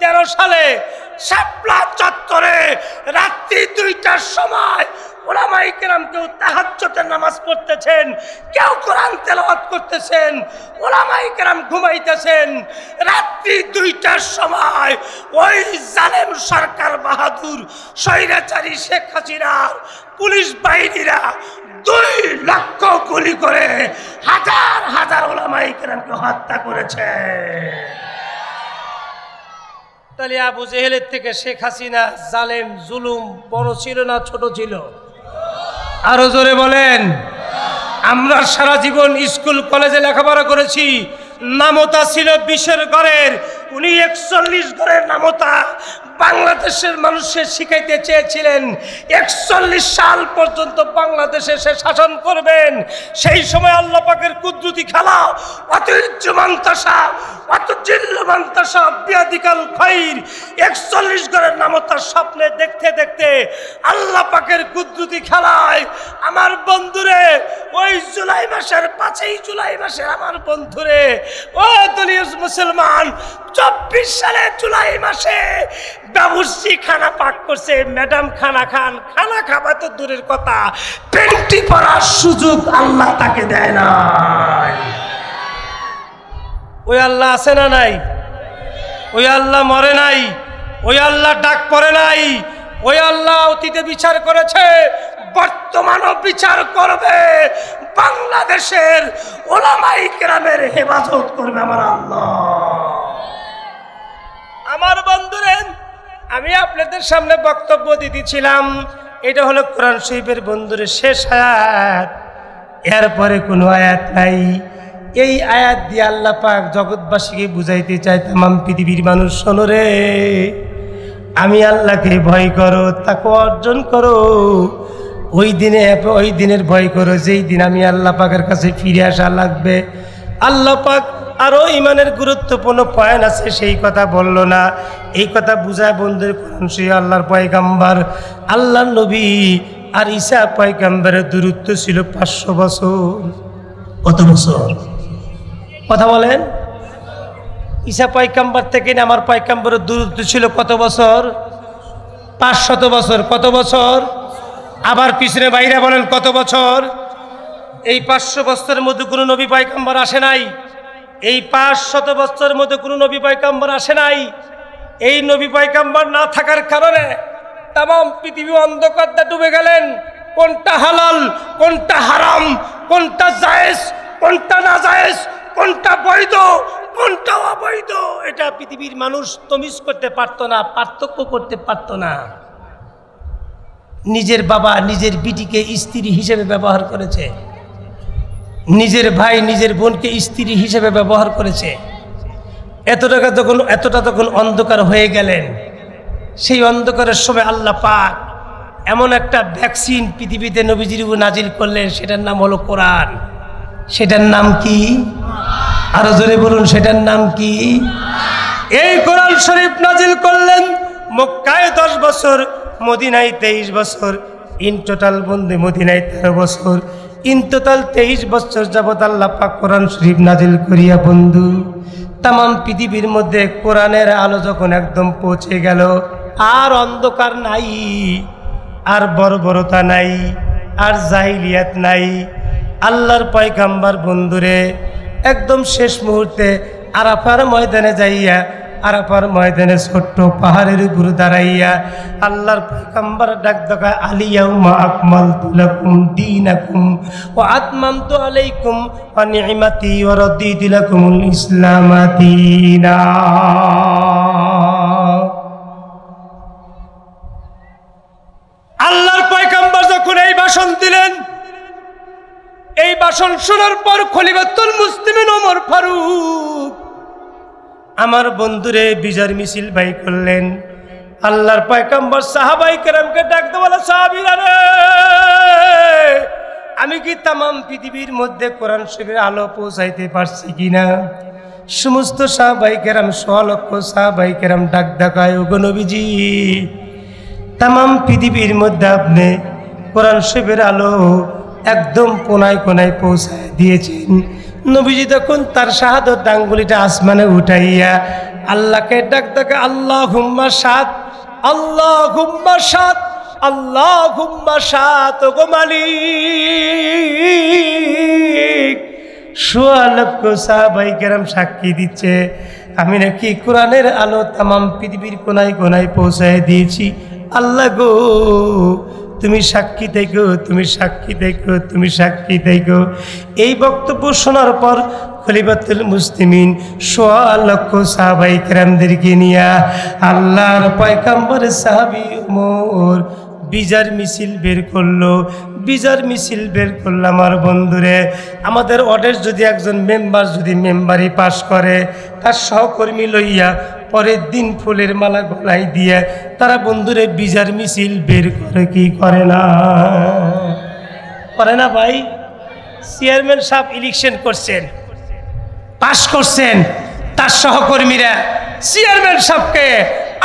13 সালে শাপলা চত্বরে রাত্রি 2টার সময় ওলামায়ে কেরাম কেউ তাহাজ্জুদের নামাজ পড়তেছেন, কেউ কোরআন তেলাওয়াত করতেছেন, ওলামায়ে কেরাম ঘুমাইতেছেন। রাত্রি 2টার সময় ওই জালেম সরকার বাহাদুর স্বৈরাচারী শেখ হাসিনার পুলিশ বাহিনীরা 2 লক্ষ গুলি করে হাজার হাজার ওলামায়ে কেরামকে হত্যা করেছে। তাহলে আবু জেহেলের থেকে শেখ হাসিনা জালেম জুলুম বড় ছিল না ছোট ছিল? আরো জোরে বলেন। আমরা সারা জীবন স্কুল কলেজে লেখাপড়া করেছি, নামতা ছিল 20-এর ঘরের, উনি 41 ঘরের নামতা বাংলাদেশের মানুষকে শিখাইতে চেয়েছিলেন। 41 সাল পর্যন্ত বাংলাদেশে সে শাসন করবেন। সেই সময় আল্লাহ পাকের কুদরতি খেলা, অতিজ্জমান্তাসা অতজিল্লমান্তাসা বিয়াদিকাল খাইর, 41 ঘরের নামতার স্বপ্নে দেখতে দেখতে আল্লাহ পাকের কুদরতি খেলায় আমার বন্ধুরে ওই জুলাই মাসের 5ই জুলাই মাসে আমার বন্ধুরে ও দুনিয়ার মুসলমান 24 সালে জুলাই মাসে বাবুর্চি খানা পাক করছে, ম্যাডাম খানা খান, খানা খাওয়া তো দূরের কথা, পেন্টি পরার সুযোগ আল্লাহ তাকে দেয় না। ওই আল্লাহ আছে না নাই? ওই আল্লাহ মরে নাই, ওই আল্লাহ ডাক পড়ে নাই। ওই আল্লাহ অতীতে বিচার করেছে, বর্তমানও বিচার করবে। বাংলাদেশের ওলামায়ে কেরামের হেফাজত করবে আমার আল্লাহ। আমার বন্ধুরেন, আমি আপনাদের সামনে বক্তব্য দিতেছিলাম, এটা হলো কোরআন শরীফের বন্ধুরের শেষ আয়াত, এরপরে কোনো আয়াত নাই। এই আয়াত দিয়ে আল্লাহ পাক জগৎবাসীকে বুঝাইতে চাই, তামাম পৃথিবীর মানুষ শোনো রে, আমি আল্লাহকে ভয় করো, তাকওয়া অর্জন করো। ওই দিনের ভয় করো যেই দিন আমি আল্লাহ পাকের কাছে ফিরে আসা লাগবে। আল্লাহ পাক আরও ইমানের গুরুত্বপূর্ণ পয়েন্ট আছে, সেই কথা বলল না। এই কথা বুঝায় বন্ধুর কোরআন শরীফ আল্লাহর পয়গাম্বার আল্লাহর নবী আর ঈসা পয়গাম্বারের দূরত্ব ছিল 500 বছর। কত বছর? কথা বলেন। ঈসা পয়গাম্বার থেকে আমার পয়গাম্বারের দূরত্ব ছিল কত বছর? 500 বছর। কত বছর? আবার পিছনে বাইরে বলেন কত বছর? এই 500 বছরের মধ্যে কোনো নবী পয়গাম্বার আসে নাই। এই 500 বছরের মধ্যে কোনো নবী পয়গাম্বার আসে নাই। এই নবী পয়গাম্বার না থাকার কারণে তামাম পৃথিবী অন্ধকারে ডুবে গেলেন। কোনটা হালাল, কোনটা হারাম, কোনটা জায়েজ, কোনটা না জায়েজ, কোনটা বৈধ, কোনটা অবৈধ, এটা পৃথিবীর মানুষ তমিজ করতে পারতো না, পার্থক্য করতে পারতো না। নিজের বাবা নিজের বিটিকে স্ত্রী হিসেবে ব্যবহার করেছে, নিজের ভাই নিজের বোনকে স্ত্রী হিসেবে ব্যবহার করেছে। এতটা তখন অন্ধকার হয়ে গেলেন। সেই অন্ধকারের সময় আল্লাহ পাক এমন একটা ভ্যাকসিন পৃথিবীতে নবীজির উপর নাজিল করলেন, সেটার নাম হলো কোরআন। সেটার নাম কি? আরো জোরে বলুন, সেটার নাম কি? এই কোরআন শরীফ নাজিল করলেন মক্কায় 10 বছর, মদিনায় 23 বছর, ইন টোটাল বন্দে মদিনায় 13 বছর, ইন টোটাল 23 বছর যাবত আল্লাহ পাক কোরআন শরীফ নাজিল করিয়া বন্ধু তাম পৃথিবীর মধ্যে কোরআনের আলো যখন একদম পৌঁছে গেল, আর অন্ধকার নাই, আর বর্বরতা নাই, আর জাহিলিয়াত নাই। আল্লাহর পয়গাম্বর বন্ধুরে একদম শেষ মুহূর্তে আরাফার ময়দানে যাইয়া, আরাফার ময়দানে ছোট্ট পাহাড়ের উপর দাঁড়াইয়া আল্লাহর পয়গাম্বর ডাক দেয়, আলিয়াউমা আকমালতু লাকুম দীনাকুম ওয়া আতমামতু আলাইকুম ওয়া নি'মাতি ওয়া রাদিতু লাকুমুল ইসলাম দীনা। আল্লাহর পয়গাম্বর যখন এই ভাষণ দিলেন, এই ভাষণ শোনার পর খলিফাতুল মুসলিমিন ওমর ফারুক আমার বন্ধুরে বিজয় মিছিল বাই করলেন। আল্লাহর পয়গাম্বর সাহাবাই কেরামকে ডাকতে বলে, সাহাবীরা রে, আমি কি তাম পৃথিবীর মধ্যে কোরআন শরীফের আলো পৌঁছাইতে পারছি কিনা? সমস্ত সাহাবাই কেরাম, 100 লক্ষ সাহাবাই কেরাম ডাক ডাকায়, ওগো নবীজি, তাম পৃথিবীর মধ্যে আপনি কোরআন শরীফের আলো একদম কোনায় কোনায় পৌঁছায় দিয়েছেন। নবীজি তখন তার শাহাদত আঙ্গুলিটা আসমানে উঠাইয়া আল্লাহকে ডাক ডাকে, আল্লাহুম্মা শাহাদ, আল্লাহুম্মা শাহাদ, আল্লাহুম্মা শাহাদ। ওগো মালিক, 100 লক্ষ সাহাবায়ে কেরাম সাক্ষী দিচ্ছে আমি নাকি কোরআনের আলো তাম পৃথিবীর কোনায় কোনায় পৌঁছায় দিয়েছি। আল্লাহ গো, তুমি সাক্ষী থেকো, তুমি সাক্ষী থেকো, তুমি সাক্ষী থেকো। এই বক্তব্য শোনার পর খলিফাতুল মুসলিমিন 100 লক্ষ সাহাবায়ে কেরামদেরকে নিয়ে আল্লাহর পয়গম্বরের সাহাবী ওমর বিজার মিছিল বের করলো। বিজার মিছিল বের করলাম। আমার বন্ধুরে, আমাদের ওয়ার্ডের যদি একজন মেম্বার যদি মেম্বারি পাস করে, তার সহকর্মী লইয়া পরের দিন ফুলের মালা গলায় দিয়ে তারা বন্ধুরে বিজার মিছিল বের করে, কি করে না? করে না ভাই? চেয়ারম্যান সাহেব ইলেকশন করছেন, পাস করছেন, তার সহকর্মীরা চেয়ারম্যান সাহেবকে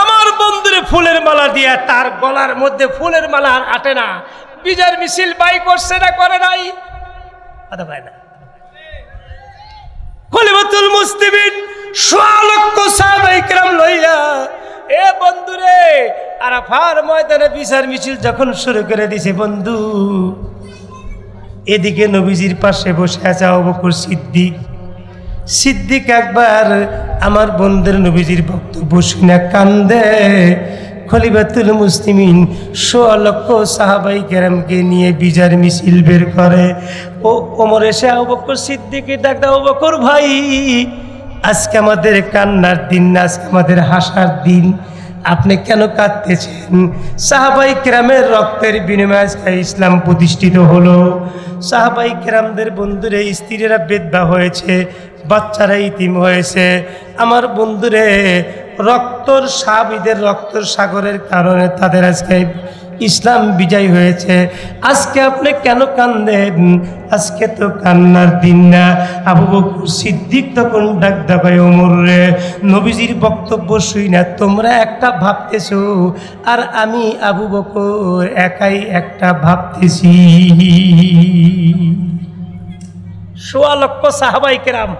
আমার বন্ধুরে ফুলের মালা দিয়ে, তার গলার মধ্যে ফুলের মালা আর আটে না, বিজয় মিছিল বাই করছে না করে নাই? কথা পায় না। খলিফাতুল মুসলিমিন 100 লক্ষ সাহাবায়ে কেরাম লইয়া এ বন্ধুরে আরাফার ময়দানে বিজয় মিছিল যখন শুরু করে দিছে বন্ধু, এদিকে নবীজির পাশে বসে আছে আবু বকর সিদ্দিক। সিদ্দিক একবার আমার বন্ধুর নবীজির বক্তব্য শুনে কান্দে। খলিফাতুল মুসলিমিন 100 লক্ষ সাহাবায়ে কেরামকে নিয়ে বিজয় মিছিল বের করে। ও ওমর এসে আবু বকর সিদ্দিককে ডাক দাও, আবু বকর ভাই, আজকে আমাদের কান্নার দিন না, আজকে আমাদের হাসার দিন, আপনি কেন কাঁদতেছেন? সাহাবায়ে কেরামের রক্তের বিনিময়ে আজকে ইসলাম প্রতিষ্ঠিত হলো। সাহাবায়ে কেরামদের বন্ধুরে স্ত্রীরা বেদবা হয়েছে, বাচ্চারা ইতিম হয়েছে। আমার বন্ধুরে রক্তর সাহাবীদের রক্তর সাগরের কারণে তাদের আজকে ইসলাম বিজয় হয়েছে। আজকে আপনি কেন কান্দেন? আজকে তো কান্নার দিন না। আবু বকর সিদ্দিক তখন ডাক দেয়, ওমর রে, নবীজির বক্তব্য শুই না তোমরা একটা ভাবতেছো, আর আমি আবু বকর একাই একটা ভাবতেছি। 100 লক্ষ সাহাবায়ে কেরাম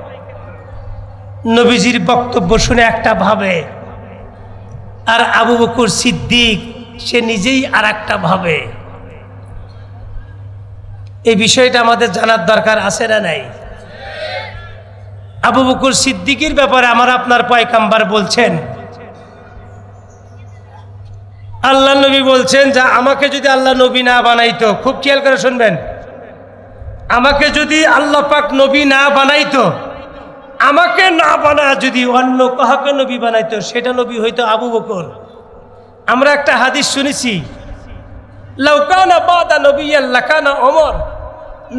নবীজির বক্তব্য শুনে একটা ভাবে, আর আবু বকর সিদ্দিক সে নিজেই আর একটা ভাবে। এই বিষয়টা আমাদের জানার দরকার আছে না নাই? আবু বকর সিদ্দিকের ব্যাপারে আমার আপনার পয়গম্বর বলছেন, আল্লাহ নবী বলছেন যে আমাকে যদি আল্লাহ নবী না বানাইতো, খুব খেয়াল করে শুনবেন, আমাকে যদি আল্লাহ পাক নবী না বানাইতো, আমাকে না বানায় যদি অন্য কাহাকে নবী বানাইতো, সেটা নবী হইতো আবু বকর। আমরা একটা হাদিস শুনেছি, লাউ কানা বাদা নবিয়্যান লাকানা ওমর,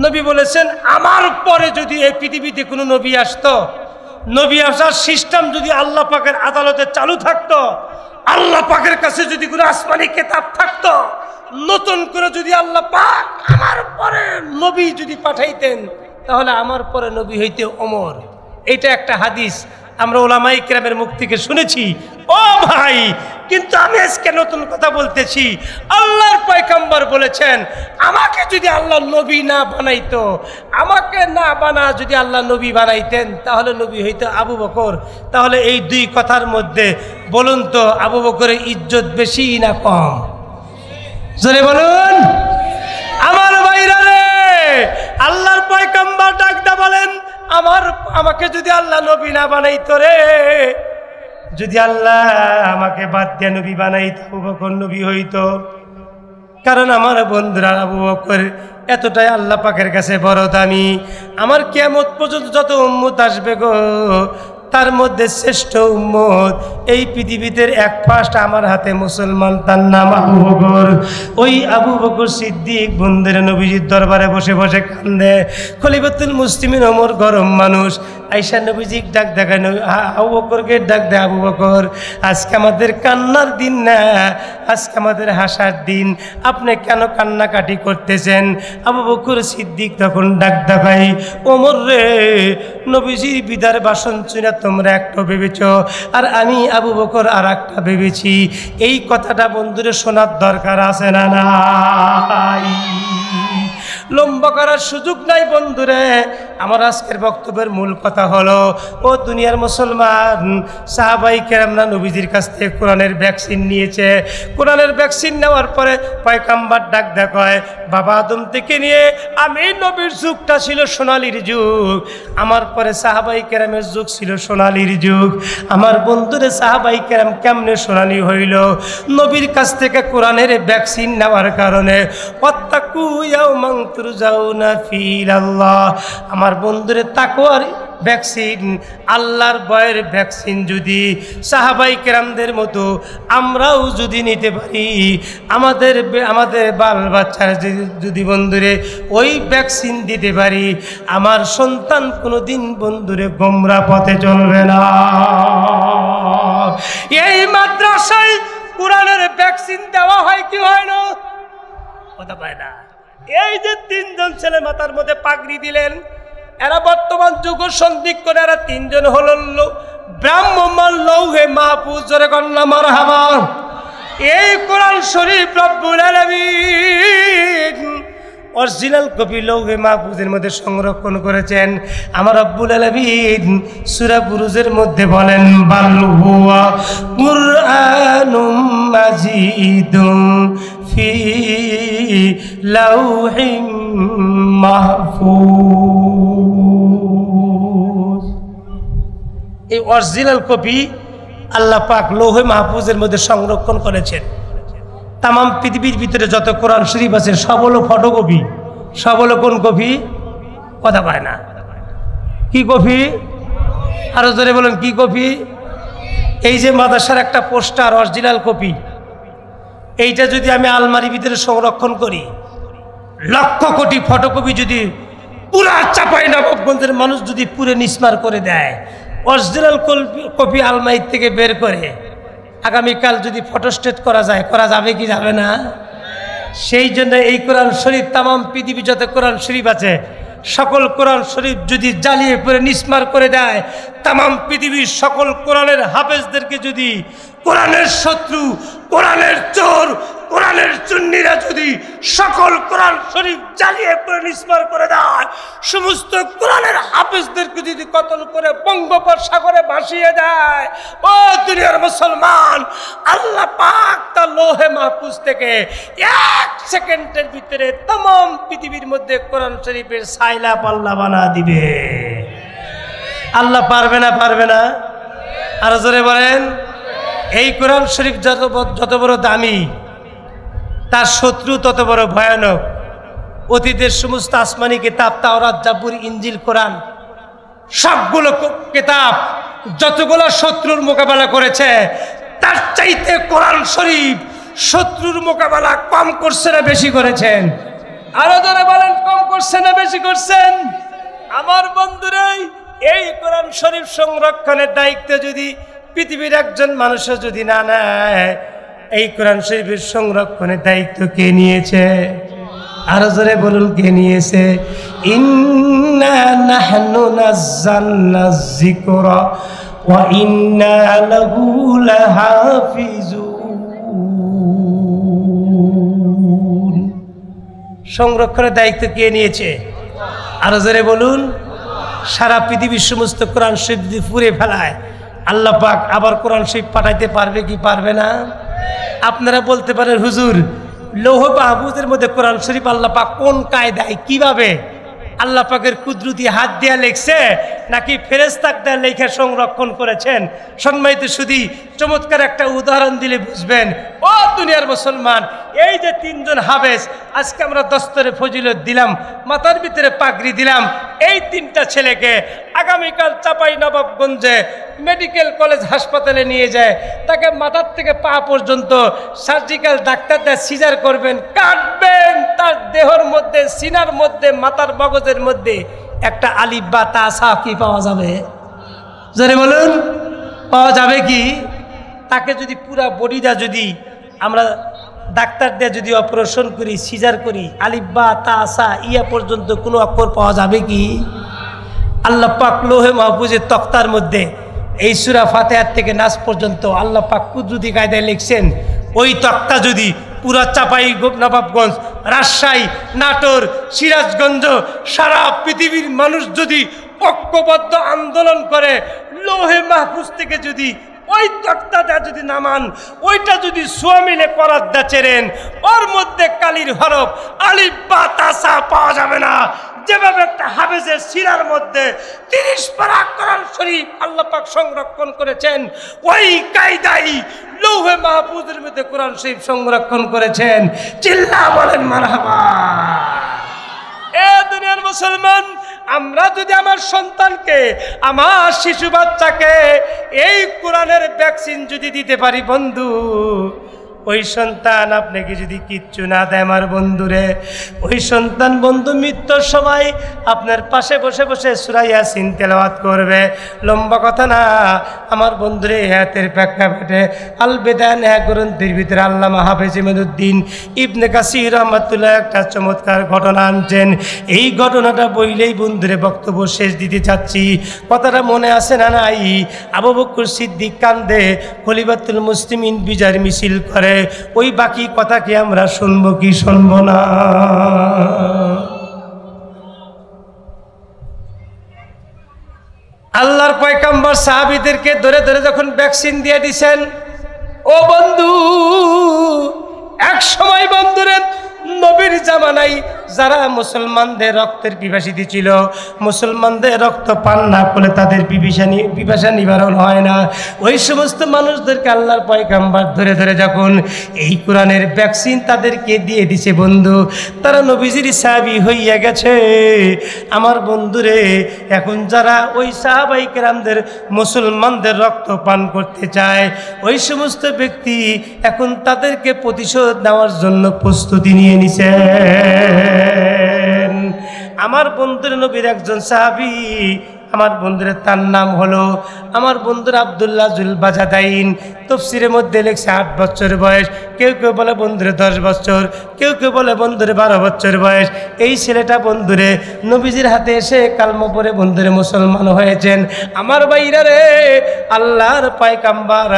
নবী বলেছেন আমার পরে যদি এই পৃথিবীতে কোনো নবী আসতো, নবী আসার সিস্টেম যদি আল্লাহ পাকের আদালতে চালু থাকতো, আল্লাহ পাকের কাছে যদি কোনো আসমানি কিতাব থাকতো, নতুন করে যদি আল্লাহ পাক আমার পরে নবী যদি পাঠাইতেন, তাহলে আমার পরে নবী হইতে ওমর। এইটা একটা হাদিস আমরা ওলামায়ে কেরামের মুখ থেকে শুনেছি। ও ভাই, কিন্তু আমি আজকে নতুন কথা বলতেছি। আল্লাহর পয়গম্বর বলেছেন আমাকে যদি আল্লাহ নবী না বানাইতো, আমাকে না বানা যদি আল্লাহ নবী বানাইতেন, তাহলে নবী হইতো আবু বকর। তাহলে এই দুই কথার মধ্যে বলুন তো আবু বকরের ইজ্জত বেশি না কম? জোরে বলুন। আমার ভাইরা রে, আল্লাহর পয়গম্বর ডাকদা বলেন আমাকে যদি আল্লাহ নবী না বানাইতো রে, যদি আল্লাহ আমাকে বাদ দিয়ে নবী বানাইতো, আবু বকর নবী হইতো। কারণ আমার বন্ধুরা আবু বকর এতটাই আল্লাহ পাকের কাছে বড় দামি। আমার কিয়ামত পর্যন্ত যত উম্মত আসবে গো, তার মধ্যে শ্রেষ্ঠ উম্মত এই পৃথিবীতে এক ফার্স্ট আমার হাতে মুসলমান, তার নাম আবু বকর। ওই আবু বকর সিদ্দিক বন্ধুরা নবীজির দরবারে বসে বসে কান্দে। খলিফাতুল মুসলিমিন ওমর গরম মানুষ, আয়েশা নবীজিকে ডাক দেখায়, আবু বকরকে ডাক দেয়, আবু বকর আজকে আমাদের কান্নার দিন না, আজকে আমাদের হাসার দিন, আপনি কেন কান্নাকাটি করতেছেন? আবু বকর সিদ্দিক তখন ডাক দেখায়, ওমর রে, নবীজির বিদার বাসন শুনে তোমরা একটা ভেবেছ, আর আমি আবু বকর আর একটা ভেবেছি। এই কথাটা বন্ধুরে শোনার দরকার আছে না নাই? লম্বা করার সুযোগ নাই বন্ধুরে। আমার আজকের বক্তব্যের মূল কথা হলো, ও দুনিয়ার মুসলমান, সাহাবাই কেরামরা নবীজির কাছ থেকে কোরআনের ভ্যাকসিন নিয়েছে। কোরআনের ভ্যাকসিন নেওয়ার পরে পয়গম্বর ডাক দেখায়, বাবা আদম থেকে নিয়ে আমি নবীর যুগটা ছিল সোনালির যুগ, আমার পরে সাহাবাই কেরামের যুগ ছিল সোনালির যুগ। আমার বন্ধুরে সাহাবাই কেরাম কেমনে সোনালি হইল? নবীর কাছ থেকে কোরআনের ভ্যাকসিন নেওয়ার কারণে। ওয়াত্তাকু ইয়াওমান তুরজাউনা ফিলাল্লাহ। আমার বন্ধুরে তাকওয়ার ভ্যাকসিন, আল্লাহর ভয়ের ভ্যাকসিন যদি সাহাবাই কেরামদের মতো আমরাও যদি নিতে পারি, আমাদের বাল বাচ্চারা যদি বন্ধুরে ওই ভ্যাকসিন দিতে পারি, আমার সন্তান কোনোদিন বন্ধুরে গোমরা পথে চলবে না। এই মাদ্রাসায় কোরআনের ভ্যাকসিন দেওয়া হয় কি হয় না? কথা পায় না। এই যে তিনজন ছেলে মাথার মধ্যে পাগড়ি দিলেন, এরা বর্তমান যুগ সন্দিক করে এরা তিনজন হল ব্রাহ্মণ লৌহে মাহফুজ, জোরে কন্যা মারহাবা। এই কোরআন শরীফ রব্বুল আলামিন অরিজিনাল কপি লৌহে মাহফুজের মধ্যে সংরক্ষণ করেছেন। আমার রব্বুল আলামিন সূরা বুরুজের মধ্যে বলেন, বাল হুয়া কুরআনুম মাজিদুম ফি লাউহিম মাহফুজ। এই অরিজিনাল কপি আল্লাহ পাক লৌহে মাহফুজের মধ্যে সংরক্ষণ করেছেন। তাম পৃথিবীর ভিতরে যত কোরআন শরীফ আছে সব হলো ফটোকপি। সব হলো কোন কপি? কথা পায় না। কি কপি? আরো জোরে বলেন, কি কপি? এই যে মাদ্রাসার একটা পোস্টার অরিজিনাল কপি, এইটা যদি আমি আলমারির ভিতরে সংরক্ষণ করি, লক্ষ কোটি ফটোকপি যদি পুরা চাপাই নবাবগঞ্জের মানুষ যদি পুরে নিস্মার করে দেয়, অরিজিনাল কপি আলমারি থেকে বের করে আগামীকাল যদি ফটোস্টেট করা যায়, করা যাবে কি যাবে না? সেই জন্য এই কোরআন শরীফ, তাম পৃথিবী যত কোরআন শরীফ আছে সকল কোরআন শরীফ যদি জ্বালিয়ে পড়ে নিস্মার করে দেয়, তাম পৃথিবীর সকল কোরআনের হাফেজদেরকে যদি কোরআনের শত্রু, কোরআনের চোর, কোরআনের চুন্নিরা যদি সকল কোরআন শরীফ জ্বালিয়ে পড়ে নিস্মার করে দেয়, সমস্ত কোরআনের হাফেজদেরকে যদি কতল করে বঙ্গোপসাগরে ভাসিয়ে দেয়, ও দুনিয়ার মুসলমান, আল্লাহ পাক তার লৌহে মাহফুজ থেকে 1 সেকেন্ডের ভিতরে तमाम পৃথিবীর মধ্যে কোরআন শরীফের সাইলা পাল্লা বানা দিবে। আল্লাহ পারবে না? পারবে না? আরো জোরে বলেন। এই কোরআন শরীফ যত বড় দামি, তার শত্রু তত বড় ভয়ানক। অতীতের সমস্ত আসমানি কিতাব, তাওরাত, জাবুর, ইনজিল, কোরআন, সবগুলো কিতাব যতগুলো শত্রুর মোকাবেলা করেছে, তার চাইতে কোরআন শরীফ শত্রুর মোকাবেলা কম করছে না বেশি করেছেন? আরো যারা বলেন কম করছেন না বেশি করছেন? আমার বন্ধুরা, এই কোরআন শরীফ সংরক্ষণের দায়িত্ব যদি পৃথিবীর একজন মানুষও যদি না নেয়, এই কোরআন শরীফের সংরক্ষণের দায়িত্ব কে নিয়েছে? আরো জোরে বলুন, কে নিয়েছে? ইন্না নাহনু নাযালনা যিকরা ওয়া ইন্না লাহু লাহাফিজুন। সংরক্ষণের দায়িত্ব কে নিয়েছে? আরো জোরে বলুন। সারা পৃথিবীর সমস্ত কোরআন শরীফ যদি পুড়ে ফেলায়, আল্লাহ পাক আবার কোরআন শরীফ পাঠাইতে পারবে কি পারবে না? আপনারা বলতে পারেন, হুজুর লৌহ মাহফুজের মধ্যে কোরআন শরীফ আল্লাহ পাক কোন কায়দায় কিভাবে আল্লাহ পাকের কুদরতি হাত দিয়া লেখছে নাকি ফেরেশতাক দিয়া লেখা সংরক্ষণ করেছেন? সম্মানিত সুধী, চমৎকার একটা উদাহরণ দিলে বুঝবেন। ও দুনিয়ার মুসলমান, এই যে তিনজন হাফেজ আজকে আমরা দস্তরে ফজিলত দিলাম, মাথার ভিতরে পাগড়ি দিলাম, এই তিনটা ছেলেকে আগামীকাল চাপাই নবাবগঞ্জে মেডিকেল কলেজ হাসপাতালে নিয়ে যায়, তাকে মাথার থেকে পা পর্যন্ত সার্জিক্যাল ডাক্তাররা সিজার করবেন, কাটবেন, তার দেহর মধ্যে, সিনার মধ্যে, মাথার মগজের মধ্যে একটা আলিফ বা তা সা কি পাওয়া যাবে? জোরে বলুন, পাওয়া যাবে কি? তাকে যদি পুরা বডিটা যদি আমরা ডাক্তার দিয়ে যদি অপারেশন করি, সিজার করি, আলিফ বা তা সা ইয়া পর্যন্ত কোনো অক্ষর পাওয়া যাবে কি? আল্লাহ পাক লোহে মাহফুজের তক্তার মধ্যে এই সূরা ফাতিহা থেকে নাস পর্যন্ত আল্লাহ পাক কুদরতি কায়দায় লিখছেন। ওই তক্তা যদি পুরা চাপাই নবাবগঞ্জ, রাজশাহী, নাটোর, সিরাজগঞ্জ, সারা পৃথিবীর মানুষ যদি ঐক্যবদ্ধ আন্দোলন করে, লোহে মাহফুজ থেকে যদি ওই তক্তাটা যদি নামান, ওইটা যদি সোয়া মিলে করার দা চেরেন, ওর মধ্যে কালির হরফ আলিফ বা তা সা পাওয়া যাবে না। যেভাবে একটা হাফেজের সিরার মধ্যে 30 পারা কোরআন শরীফ আল্লাহ পাক সংরক্ষণ করেছেন, ওই কায়দায় লৌহে মাহফুজের মধ্যে কোরআন শরীফ সংরক্ষণ করেছেন। চিল্লা বলেন মারহাবা। এ দুনিয়ার মুসলমান, আমরা যদি আমার সন্তানকে, আমার শিশু বাচ্চাকে এই কোরআনের ভ্যাকসিন যদি দিতে পারি বন্ধু, ওই সন্তান আপনাকে যদি কিচ্ছু না দেয় আমার বন্ধুরে, ওই সন্তান বন্ধু মৃত্যুর সময় আপনার পাশে বসে বসে সূরা ইয়াসিন তেলাওয়াত করবে। লম্বা কথা না আমার বন্ধুরে, হায়াতের প্রেক্ষাপটে আল বেদান গ্রন্থের ভিতরে আল্লামা হাফেজ ইমাদউদ্দিন ইবনে কাসির রাহমাতুল্লাহ একটা চমৎকার ঘটনা আনছেন। এই ঘটনাটা বইলেই বন্ধুরে বক্তব্য শেষ দিতে চাচ্ছি। কথাটা মনে আছে না নাই? আবু বকর সিদ্দিক কান্দে, খলিফাতুল মুসলিমিন বিজয়ের মিছিল করে। ওই বাকি কথা কি আমরা শুনবো কি শুনবো না? আল্লাহর পয়গম্বর সাহাবীদেরকে ধরে ধরে যখন ভ্যাকসিন দিয়ে দিয়েছেন, ও বন্ধু, এক সময় বন্ধুরে নবীর জামানায় যারা মুসলমানদের রক্তের পিপাসিত ছিল, মুসলমানদের রক্ত পান না করলে তাদের পিপাসা নিবারণ হয় না, ওই সমস্ত মানুষদেরকে আল্লাহর পয়গম্বর ধরে ধরে যখন এই কোরআনের ভ্যাকসিন তাদেরকে দিয়ে দিছে বন্ধু, তারা নবীজির সাহাবী হইয়া গেছে। আমার বন্ধুরে, এখন যারা ওই সাহাবায়ে কেরামদের মুসলমানদের রক্ত পান করতে চায়, ওই সমস্ত ব্যক্তি এখন তাদেরকে প্রতিশোধ নেওয়ার জন্য প্রস্তুতি নিয়ে নিছে। আমার বন্ধুর নবীর একজন সাহাবী, আমার বন্ধুরা তার নাম হলো আমার বন্ধুর আব্দুল্লাহ জুল বাজাদাইন। তফসিরের মধ্যে লেখছে 8 বছর বয়স, কেউ কেউ বলে বন্ধুরে 10 বছর, কেউ কেউ বলে বন্ধুরে 12 বছর বয়স। এই ছেলেটা বন্ধুরে নবীজির হাতে এসে কালমা পড়ে বন্ধুরে মুসলমান হয়েছেন। আমার ভাইরা রে, আল্লাহর পয়গম্বর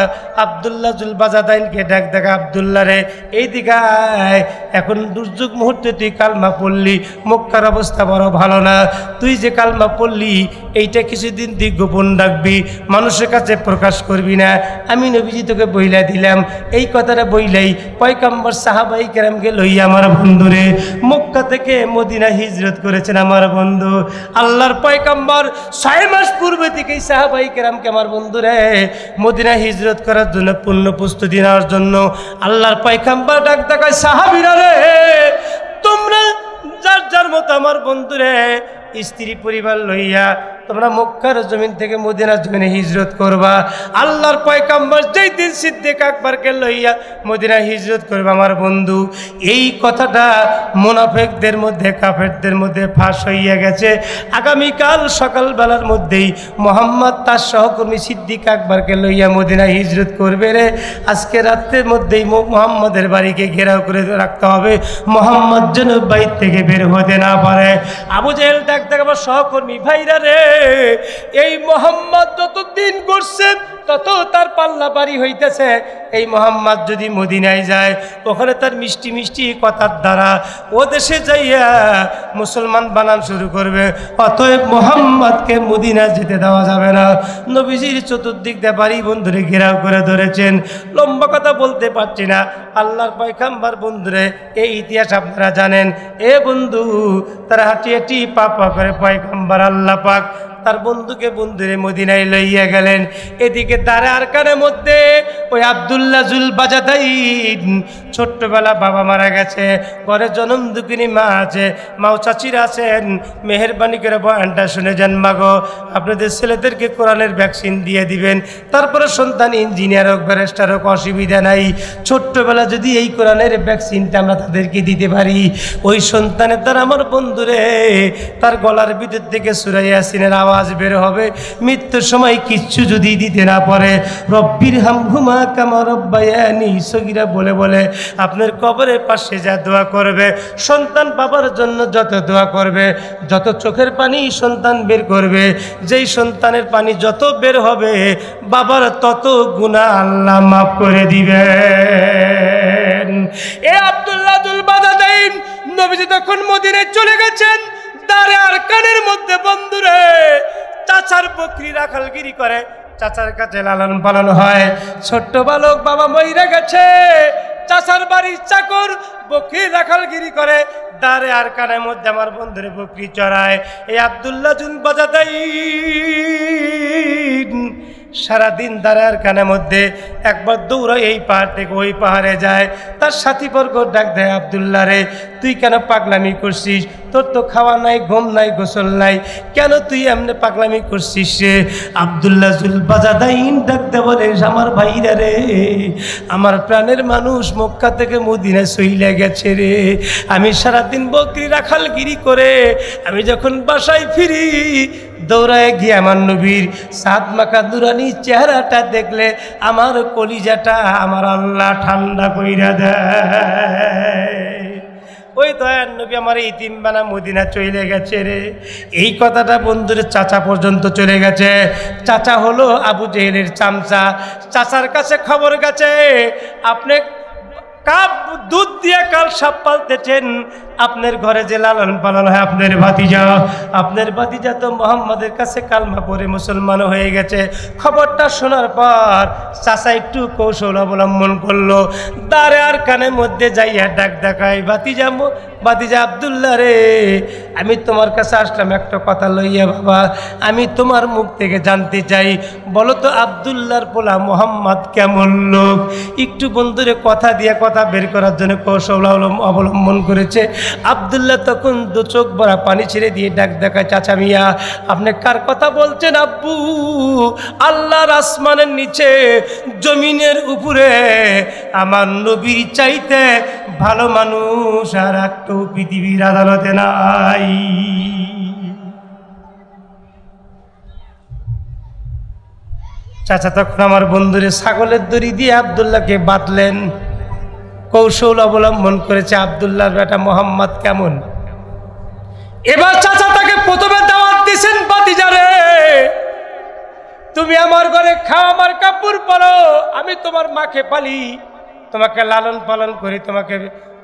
আব্দুল্লাহ জুল বাজাদাইনকে ডাক দেখা, আব্দুল্লাহ রে এই দিকায়, এখন দুর্যোগ মুহূর্তে তুই কালমা পড়লি, মক্কার অবস্থা বড় ভালো না, তুই যে কালমা পড়লি এইটা কিছুদিন তুই গোপন রাখবি, মানুষের কাছে প্রকাশ করবি না, আমি নবীজি তোকে বইলা দিলাম। এই কথাটা বইলাই পয়গম্বর সাহাবায়ে কেরামকে লইয়া আমার বন্ধুরে মক্কা থেকে মদিনা হিজরত করেছেন। আমার বন্ধু, আল্লাহর পয়গম্বর 6 মাস পূর্বে থেকেই সাহাবায়ে কেরামকে আমার বন্ধুরে মদিনা হিজরত করার জন্য পূর্ণ প্রস্তুতি নেওয়ার জন্য আল্লাহর পয়গম্বর ডাক দেখায়, সাহাবীরা রে, তোমরা যার যার মতো আমার বন্ধুরে স্ত্রী পরিবার লইয়া তোমরা মক্কার জমিন থেকে মদিনার জমিনে হিজরত করবা। আল্লাহর পয়গম্বর যেই দিন সিদ্দিক আকবরকে লইয়া মদিনা হিজরত করবে আমার বন্ধু, এই কথাটা মুনাফিকদের মধ্যে কাফেরদের মধ্যে ফাঁস হইয়া গেছে। আগামীকাল সকালবেলার মধ্যেই মোহাম্মদ তার সহকর্মী সিদ্দিক আকবরকে লইয়া মদিনা হিজরত করবে রে। আজকে রাত্রের মধ্যেই মোহাম্মদের বাড়িকে ঘেরাও করে রাখতে হবে, মোহাম্মদ যেন বাইর থেকে বের হতে না পারে। আবু জেহেল ডাক দেখাবার সহকর্মী, ভাইরা রে, এই মোহাম্মদ যত দিন করছে তত তার পাল্লা বাড়ি হইতেছে। এই মোহাম্মদ যদি মদিনায় যায়, ওখানে তার মিষ্টি মিষ্টি কথার দ্বারা ও দেশে যাইয়া মুসলমান বানান শুরু করবে। অতএব মোহাম্মদকে মদিনা যেতে দেওয়া যাবে না। নবীজির চতুর্দিক দিয়ে বাড়ি বন্ধুরে ঘেরাও করে ধরেছেন। লম্বা কথা বলতে পারছি না। আল্লাহর পয়গম্বর বন্ধুরে এই ইতিহাস আপনারা জানেন। এ বন্ধু, তারা হাঁটি হাঁটি পা পা করে পয়গম্বর আল্লাহ পাক তার বন্ধুকে বন্ধুরে মদিনায় লইয়া গেলেন। এদিকে দারে আরকানের মধ্যে ওই আব্দুল্লাহ জুল বাজাদাইন, ছোট্টবেলা বাবা মারা গেছে, ঘরে জনম দুঃখিনী মা আছে, মাও চাচিরা আছেন। মেহরবানি করে বয়ানটা শুনে যান মাগো, আপনাদের ছেলেদেরকে কোরআনের ভ্যাকসিন দিয়ে দিবেন, তারপরে সন্তান ইঞ্জিনিয়ার হোক ব্যারিস্টার হোক অসুবিধা নাই। ছোট্টবেলা যদি এই কোরআনের ভ্যাকসিনটা আমরা তাদেরকে দিতে পারি, ওই সন্তানের দ্বারা আমার বন্ধুরে তার গলার ভিতর থেকে সূরা ইয়াসিনের আওয়াজ বের হবে। মৃত্যুর সময় কিচ্ছু যদি দিতে না পারে, রব্বির হামহুমা কামা রব্বায়ানি সগীরা বলে বলে আপনার কবরের পাশে যা দোয়া করবে, সন্তান বাবার জন্য যত দোয়া করবে, যত চোখের পানি সন্তান বের করবে, যেই সন্তানের পানি যত বের হবে বাবার তত গুনাহ আল্লাহ মাফ করে দিবেন। এ আব্দুল্লাহ জুল বাজাদাইন নবীজি তখন মদিনায় চলে গেছেন। দারে আরকানের মধ্যে বন্ধুরে চাচার বকরি রাখালগিরি করে, চাচার কাছে লালন পালন হয়। ছোট্ট বালক বাবা মইরা গেছে, চাচার বাড়ির চাকর বকরি রাখালগিরি করে, দারে আরকানের মধ্যে আমার বন্ধুরে বকরি চড়ায়। এই আব্দুল্লাহ জুল বাজাদাইন সারাদিন দারে আরকানের মধ্যে একবার দৌড়ায় এই পাহাড় থেকে ওই পাহাড়ে যায়। তার সাথীবর্গ ডাক দেয়, আব্দুল্লাহ রে, তুই কেন পাগলামি করছিস? তোর তো খাওয়া নাই, ঘুম নাই, গোসল নাই, কেন তুই এমনি পাগলামি করছিস রে? আব্দুল্লাহ জুল বাজাদাইন ডাক দে বলে, আমার ভাইরা রে, আমার প্রাণের মানুষ মক্কা থেকে মদিনায় চইলা গেছে রে। আমি সারাদিন বকরি রাখালগিরি করে আমি যখন বাসায় ফিরি, দৌড়ায় গিয়ে আমার নবীর সাদ মাখা দুরানি চেহারাটা দেখলে আমার কলিজাটা আমার আল্লাহ ঠান্ডা কইরা দেয়। ওই দয়ার নবী আমার ইতিম বানা মদিনা চলে গেছে রে। এই কথাটা বন্ধুর চাচা পর্যন্ত চলে গেছে। চাচা হলো আবু জেহেলের চামচা। চাচার কাছে খবর গেছে, আপনি কাপ দুধ দিয়ে কাল সাপ পালতেছেন, আপনার ঘরে যে লালন পালন হয় আপনার ভাতিজা তো মোহাম্মদের কাছে কালমা পড়ে মুসলমান হয়ে গেছে। খবরটা শোনার পর চাচা একটু কৌশল অবলম্বন করলো। দারে আরকানের মধ্যে যাইয়া ডাক দেখায়, ভাতিজা আব্দুল্লাহ রে, আমি তোমার কাছে আসলাম একটা কথা লইয়া বাবা। আমি তোমার মুখ থেকে জানতে চাই, বলো তো আব্দুল্লাহর পোলা মোহাম্মদ কেমন লোক? একটু বন্ধুরে কথা দিয়ে কথা বের করার জন্য কৌশল অবলম্বন করেছে। আব্দুল্লাহ তখন দু চোখ ভরা পানি ছেড়ে দিয়ে ডাক দেখায়, চাচা মিয়া, আপনি কার কথা বলছেন আব্বু? আল্লাহর আসমানের নিচে জমিনের উপরে আমার নবীর চাইতে ভালো মানুষ আর একটু পৃথিবীর আদালতে নাই। চাচা তখন আমার বন্ধুরে ছাগলের দড়ি দিয়ে আব্দুল্লাহকে বাঁধলেন। কৌশল অবলম্বন করেছে, আব্দুল্লাহর বেটা মোহাম্মদ কেমন। এবার চাচা তাকে প্রথমে দাওয়াত দিয়েছেন, ভাতিজারে, তুমি আমার ঘরে খাও, আমার কাপড় পরো, আমি তোমার মাকে পালি, তোমাকে লালন পালন করি,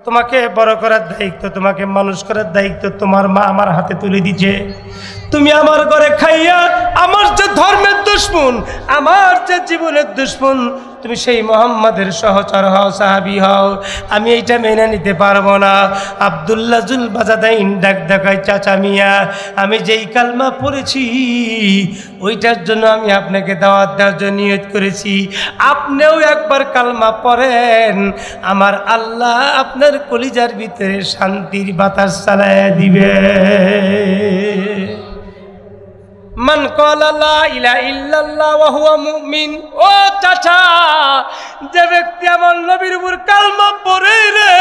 তোমাকে বড় করার দায়িত্ব, তোমাকে মানুষ করার দায়িত্ব তোমার মা আমার হাতে তুলে দিচ্ছে। তুমি আমার ঘরে খাইয়া আমার যে ধর্মের দুশমন, আমার যে জীবনের দুশমন, তুমি সেই মোহাম্মদের সহচর হও, সাহাবী হও, আমি এইটা মেনে নিতে পারবো না। আব্দুল্লাহ জুল বাজাদাইন ডাক দেখায়, চাচা মিয়া, আমি যেই কালমা পড়েছি ওইটার জন্য আমি আপনাকে দাওয়াত দেওয়ার জন্য নিয়ত করেছি। আপনিও একবার কালমা পড়েন, আমার আল্লাহ আপনার কলিজার ভিতরে শান্তির বাতাস চালায়া দিবে। মান ক্বালা লা ইলাহা ইল্লাল্লাহ ওয়া হুয়া মুমিন। ও চাচা, যে ব্যক্তি আমার নবীর উপর কালমা পড়ে রে,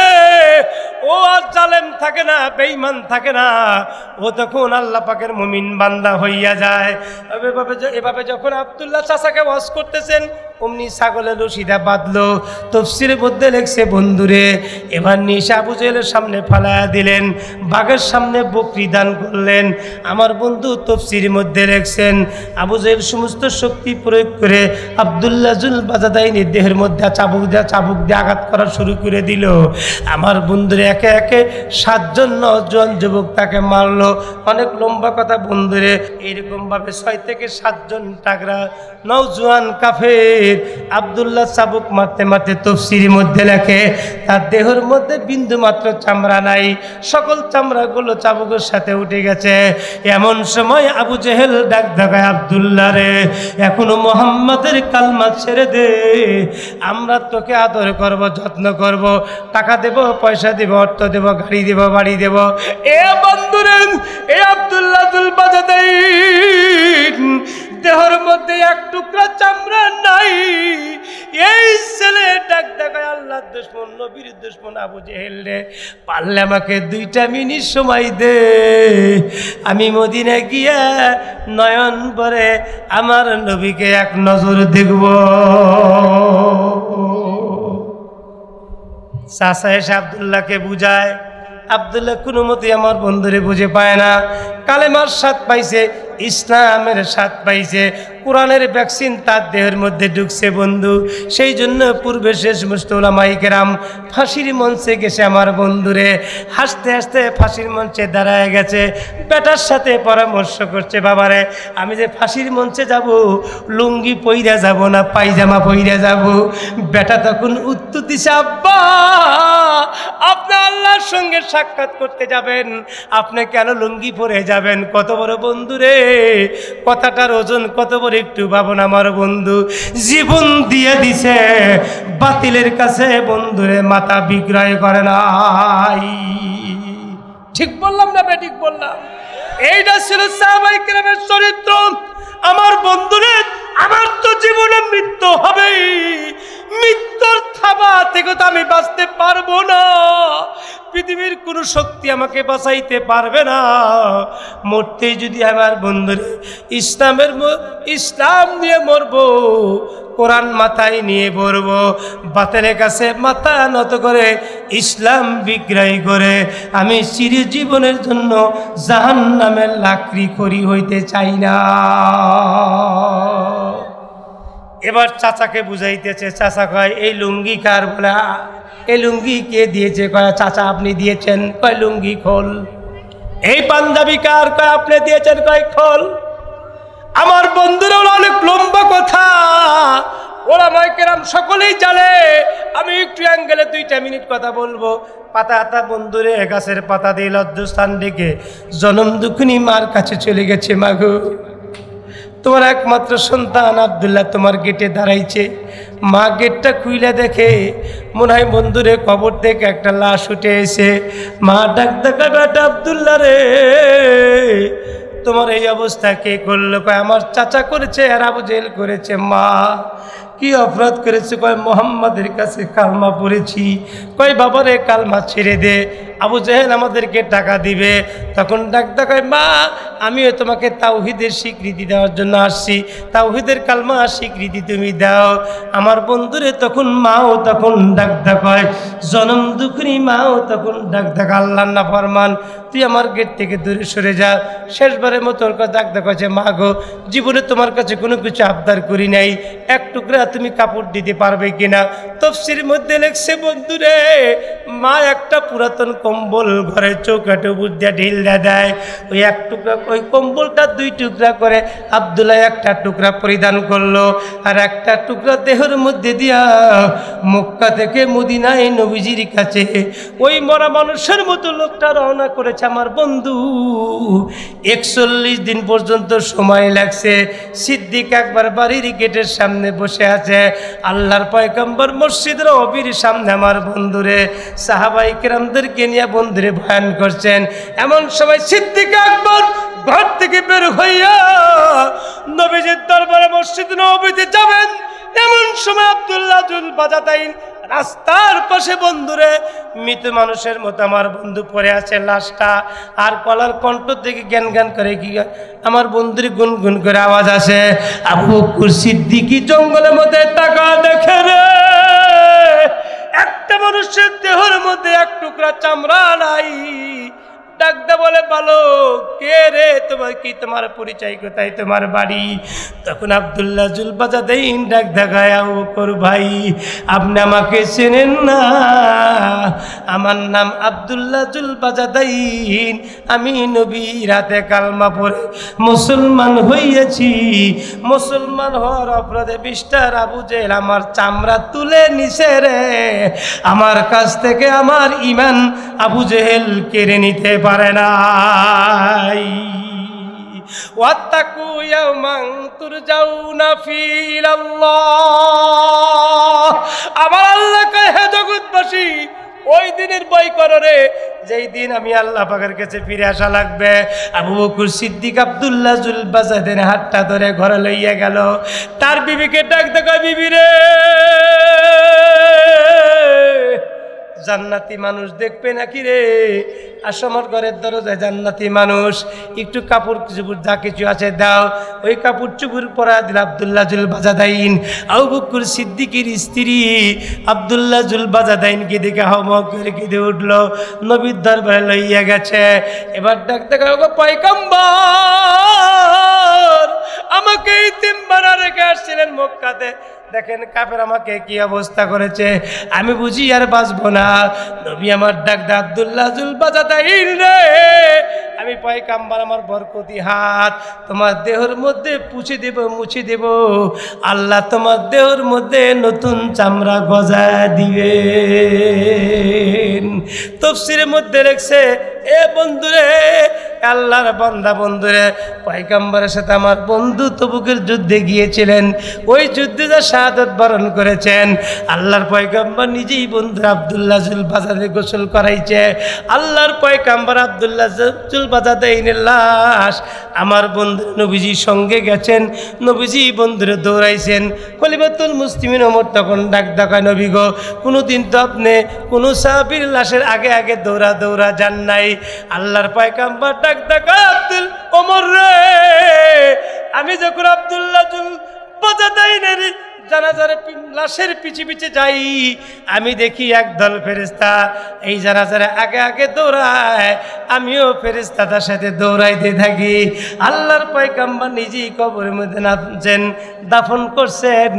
ও আর জালেম থাকে না, বেঈমান থাকে না, ও তখন আল্লাহ পাকের মুমিন বান্দা হইয়া যায়। এভাবে যখন আব্দুল্লাহ চাচাকে ওয়াজ করতেছেন, অমনি ছাগলের রশিদা বাঁধলো। তাফসীরের মধ্যে লেখছে, বন্ধুরে এবার নিশা আবু জেহেলের সামনে ফালায়া দিলেন, বাঘের সামনে বকরি দান করলেন। আমার বন্ধু তাফসীরের মধ্যে লেখছেন, আবু জেহেল সমস্ত শক্তি প্রয়োগ করে আব্দুল্লাহ জুল বাজাদাইনের দেহের মধ্যে চাবুক দিয়ে আঘাত করা শুরু করে দিল। আমার বন্ধুরে একে একে 7 জন নওজোয়ান যুবক তাকে মারলো। অনেক লম্বা কথা বন্ধুরে, এইরকমভাবে 6 থেকে 7 জন টাকরা নওজোয়ান কাফের আব্দুল্লাহ চাবুক মারতে মারতে তাফসীরের মধ্যে লেখে তার দেহের মধ্যে বিন্দু মাত্র চামড়া নাই, সকল চামড়াগুলো চাবুকের সাথে উঠে গেছে। এমন সময় আবু জেহেল ডাক দেখায়, আব্দুল্লাহ রে, এখনো মোহাম্মদের কালমা ছেড়ে দে, আমরা তোকে আদর করব, যত্ন করব, টাকা দেব, পয়সা দেব, অর্থ দেব, গাড়ি দেব, বাড়ি দেব। এ বন্ধুরে, এ আব্দুল্লাহ জুল বাজাদাইন দেহের মধ্যে এক টুকরা চামড়া নাই। এই ছেলে ডাক দেখায়, আল্লাহর দুশমন, নবীর দুশমন আবু জেহেল রে, পারলে আমাকে 2টা মিনিট সময় দে, আমি মদিনায় গিয়া নয়ন ভরে আমার নবীকে এক নজর দেখব। চাচা এসে আব্দুল্লাহকে বুঝায়, আব্দুল্লাহ কোনো মতে আমার বন্ধুরে বুঝে পায় না। কালেমার স্বাদ পাইছে, ইসলামের স্বাদ পাইছে, কোরআনের ভ্যাকসিন তার দেহের মধ্যে ঢুকছে বন্ধু। সেই জন্য পূর্বে শেষ সমস্ত উলামায়ে কেরাম ফাঁসির মঞ্চে গেছে আমার বন্ধুরে, হাসতে হাসতে ফাঁসির মঞ্চে দাঁড়ায় গেছে, বেটার সাথে পরামর্শ করছে, বাবারে আমি যে ফাঁসির মঞ্চে যাব, লুঙ্গি পইরা যাব না পায়জামা পইরা যাব? বেটা তখন উত্তর দিছে, আব্বা আপনি আল্লাহর সঙ্গে সাক্ষাৎ করতে যাবেন, আপনি কেন লুঙ্গি পরে যাবেন? কত বড় বন্ধুরে, কথাটার ওজন কত বড় একটু ভাবুন। আমার বন্ধু জীবন দিয়ে দিছে, বাতিলের কাছে বন্ধুরে মাথা বিক্রয় করে নাই। ঠিক বললাম না ঠিক বললাম? এইটা ছিল সাহাবায়ে কেরামের চরিত্র। আমার বন্ধুরে, আমার তো জীবনে মৃত্যু হবেই, মৃত্যুর থাবা থেকে তো আমি বাঁচতে পারবো না, পৃথিবীর কোনো শক্তি আমাকে বাঁচাইতে পারবে না। মরতেই যদি আমার বন্ধুরে ইসলাম নিয়ে মরবো, কোরআন মাথায় নিয়ে মরবো, বাতিলের কাছে মাথা নত করে ইসলাম বিক্রয় করে আমি চিরজীবনের জন্য জাহান্নামের লাকড়ি খড়ি হইতে চাই না। এবার চাচাকে বুঝাইতেছে, চাচা কয় এই লুঙ্গি কার? বলে এই লুঙ্গি কে দিয়েছে? কয় চাচা আপনি দিয়েছেন। কয় লুঙ্গি খোল। এই পাঞ্জাবি কার? কয় আপনি দিয়েছেন। কয় খোল। আমার বন্ধুরা অনেক লম্বা কথা, ওলামায়ে কেরাম সকলেই জানে, আমি একটু অ্যাঙ্গেলে 2টা মিনিট কথা বলবো। পাতা বন্ধুরে গাছের পাতা দিয়ে লজ্জাস্থান ডেকে জনম দুঃখিনী মার কাছে চলে গেছে। মাগো, তোমার একমাত্র সন্তান আব্দুল্লাহ তোমার গেটে দাঁড়াইছে। মা গেটটা খুইলে দেখে মনে হয় বন্ধুরে কবর থেকে একটা লাশ উঠে এসে। মা ডাক দেখা, বেটা আব্দুল্লাহ রে, তোমার এই অবস্থা কে করলো? কয় আমার চাচা করেছে আর আবু জেহেল করেছে। মা কি অপরাধ করেছে? কয় মোহাম্মদের কাছে কালমা পড়েছি। কয় বাবারে কালমা ছেড়ে দে, আবু জেহেল আমাদেরকে টাকা দিবে। তখন ডাক দেখায়, মা আমিও তোমাকে তাওহীদের স্বীকৃতি দেওয়ার জন্য আসছি, তাওহীদের কালমা স্বীকৃতি তুমি দাও। আমার বন্ধুরে তখন মাও তখন ডাক দেখায়, জনম দুঃখিনী মাও তখন ডাক দেখা, আল্লাহর নাফরমান তুই আমার গেট থেকে দূরে সরে যা। শেষবারের মতো ওর ডাক দেখাচ্ছে, মা গো জীবনে তোমার কাছে কোনো কিছু আবদার করি নাই, এক টুকরা তুমি কাপড় দিতে পারবে কিনা? তাফসীরের মধ্যে লেখছে বন্ধুরে, মা একটা পুরাতন কম্বল ঘরে চৌকাঠে উপর দিয়ে ঢিল দেয়, ওই এক টুকরা, ওই কম্বলটা 2 টুকরা করে আব্দুল্লাহ একটা টুকরা পরিধান করলো, আর একটা টুকরা দেহের মধ্যে দিয়া মক্কা থেকে মদিনায় নবীজির কাছে ওই মরা মানুষের মতো লোকটা রওনা করেছে। আমার বন্ধু 41 দিন পর্যন্ত সময় লাগছে। সিদ্দিক একবার বাড়ির গেটের সামনে বসে আছে, আল্লাহর পয়গম্বর মসজিদের নববীর সামনে আমার বন্ধুরে সাহাবায়ে কেরামদেরকে নিয়ে বন্ধুরে বয়ান করছেন। এমন সময় সিদ্দিক আকবর ঘর থেকে বের হইয়া নবীজির দরবারে মসজিদ নববীতে যাবেন, এমন সময় আব্দুল্লাহ জুল বাজাতাইন রাস্তার পাশে বন্ধুরে মৃত মানুষের মতো আমার বন্ধু পড়ে আছে লাশটা, আর কলার কণ্ঠ থেকে জ্ঞান জ্ঞান করে কি আমার বন্ধুর গুনগুন করে আওয়াজ আসে, আবু বকর সিদ্দিকী জঙ্গলের মধ্যে টাকা দেখে রে, একটা মানুষের দেহের মধ্যে এক টুকরা চামড়া নাই। ডাকতে বলে ভালো কে রে, তোমার কি, তোমার পরিচয় কোথায়, তোমার বাড়ি? তখন আব্দুল্লাহ জুল বাজাদাইন ডাক দেখায়, আবু বকর ভাই আপনি আমাকে চেনেন না, আমার নাম আব্দুল্লাহ জুল বাজাদাইন, আমি নবী রাতে কালমা পড়ে মুসলমান হইয়াছি, মুসলমান হওয়ার অপরাধে বিষ্টার আবু জেহেল আমার চামড়া তুলে নিছে রে, আমার কাছ থেকে আমার ঈমান আবু জেহেল কেড়ে নিতে পারে নাই। ওয়াত্তাকু ইয়াওমান তুরজাউনা ফিহি ইলাল্লাহ, আমার আল্লাহ কয় হে জগৎবাসী ওই দিনের ভয় করো রে যেই দিন আমি আল্লাহ পাকের কাছে ফিরে আসা লাগবে। আবু বকর সিদ্দিক আব্দুল্লাহ জুল বাজাদাইন হাতটা ধরে ঘরে লইয়া গেল, তার বিবিকে ডাক দেখা, বিবি রে জান্নাতি মানুষ দেখবে নাকি রে, আসো আমার ঘরের দরজায় জান্নাতি মানুষ, একটু কাপড় চুপড় যা কিছু আছে দাও। ওই কাপড় চুপড় পরা দিল আব্দুল্লাহ জুল বাজাদাইন। আবু বকর সিদ্দিকের স্ত্রী আব্দুল্লাহ জুল বাজাদাইনকে দেখে হমক করে কেঁদে উঠলো, নবীর দরবারে লইয়া গেছে। এবার ডাকতে গেল, পয়গম্বর আমাকে ইতিম বানা রেখে আসছিলেন মক্কাতে, দেখেন কাফের আমাকে কি অবস্থা করেছে, আমি বুঝি আর বাঁচবো না। নবী আমার ডাক দে, আব্দুল্লাহ জুল বাজাদাইন রে, আমি পয়গম্বর আমার বরকতি হাত তোমার দেহের মধ্যে পুছে দেব, মুছে দেব, আল্লাহ তোমার দেহের মধ্যে নতুন চামড়া গজায় দিবেন। তাফসীরের মধ্যে লেখছে, এ বন্ধুরে, আল্লাহর বান্দা বন্ধুরে, পয়গম্বরের সাথে আমার বন্ধু তবুকের যুদ্ধে গিয়েছিলেন, ওই যুদ্ধে যা শাহাদাত বরণ করেছেন, আল্লাহর পয়গম্বর নিজেই বন্ধু আব্দুল্লাহ জুল বাজাদাইন গোসল করাইছে। আল্লাহর পয়গম্বর আব্দুল্লাহ জুল বাজাদাইনের লাশ আমার বন্ধু নবীজির সঙ্গে গেছেন, নবীজি বন্ধুরে দৌড়াইছেন। খলিফাতুল মুসলিমিন ওমর তখন ডাক দেখায়, নবী গো কোনোদিন তো আপনি কোনো সাহাবীর লাশের আগে আগে দৌড়া দৌড়া যান নাই। আল্লাহর পয়গম্বর ডাক দেখায়, আব্দুল ওমর রে, আমি যখন আব্দুল্লাহ জুল বাজাদাইনের জানাজার লাশের পিছে পিছে যাই, আমি দেখি একদল ফেরেশতা এই জানাজার আগে আগে দৌড়ায়, আমিও ফেরেশতাদের সাথে দৌড়াইতে থাকি। আল্লাহর পয়গম্বর নিজেই কবরের মধ্যে নামছেন, দাফন করছেন।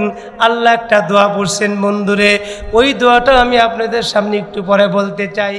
আল্লাহ একটা দোয়া পড়ছেন বন্ধুরে, ওই দোয়াটা আমি আপনাদের সামনে একটু পরে বলতে চাই।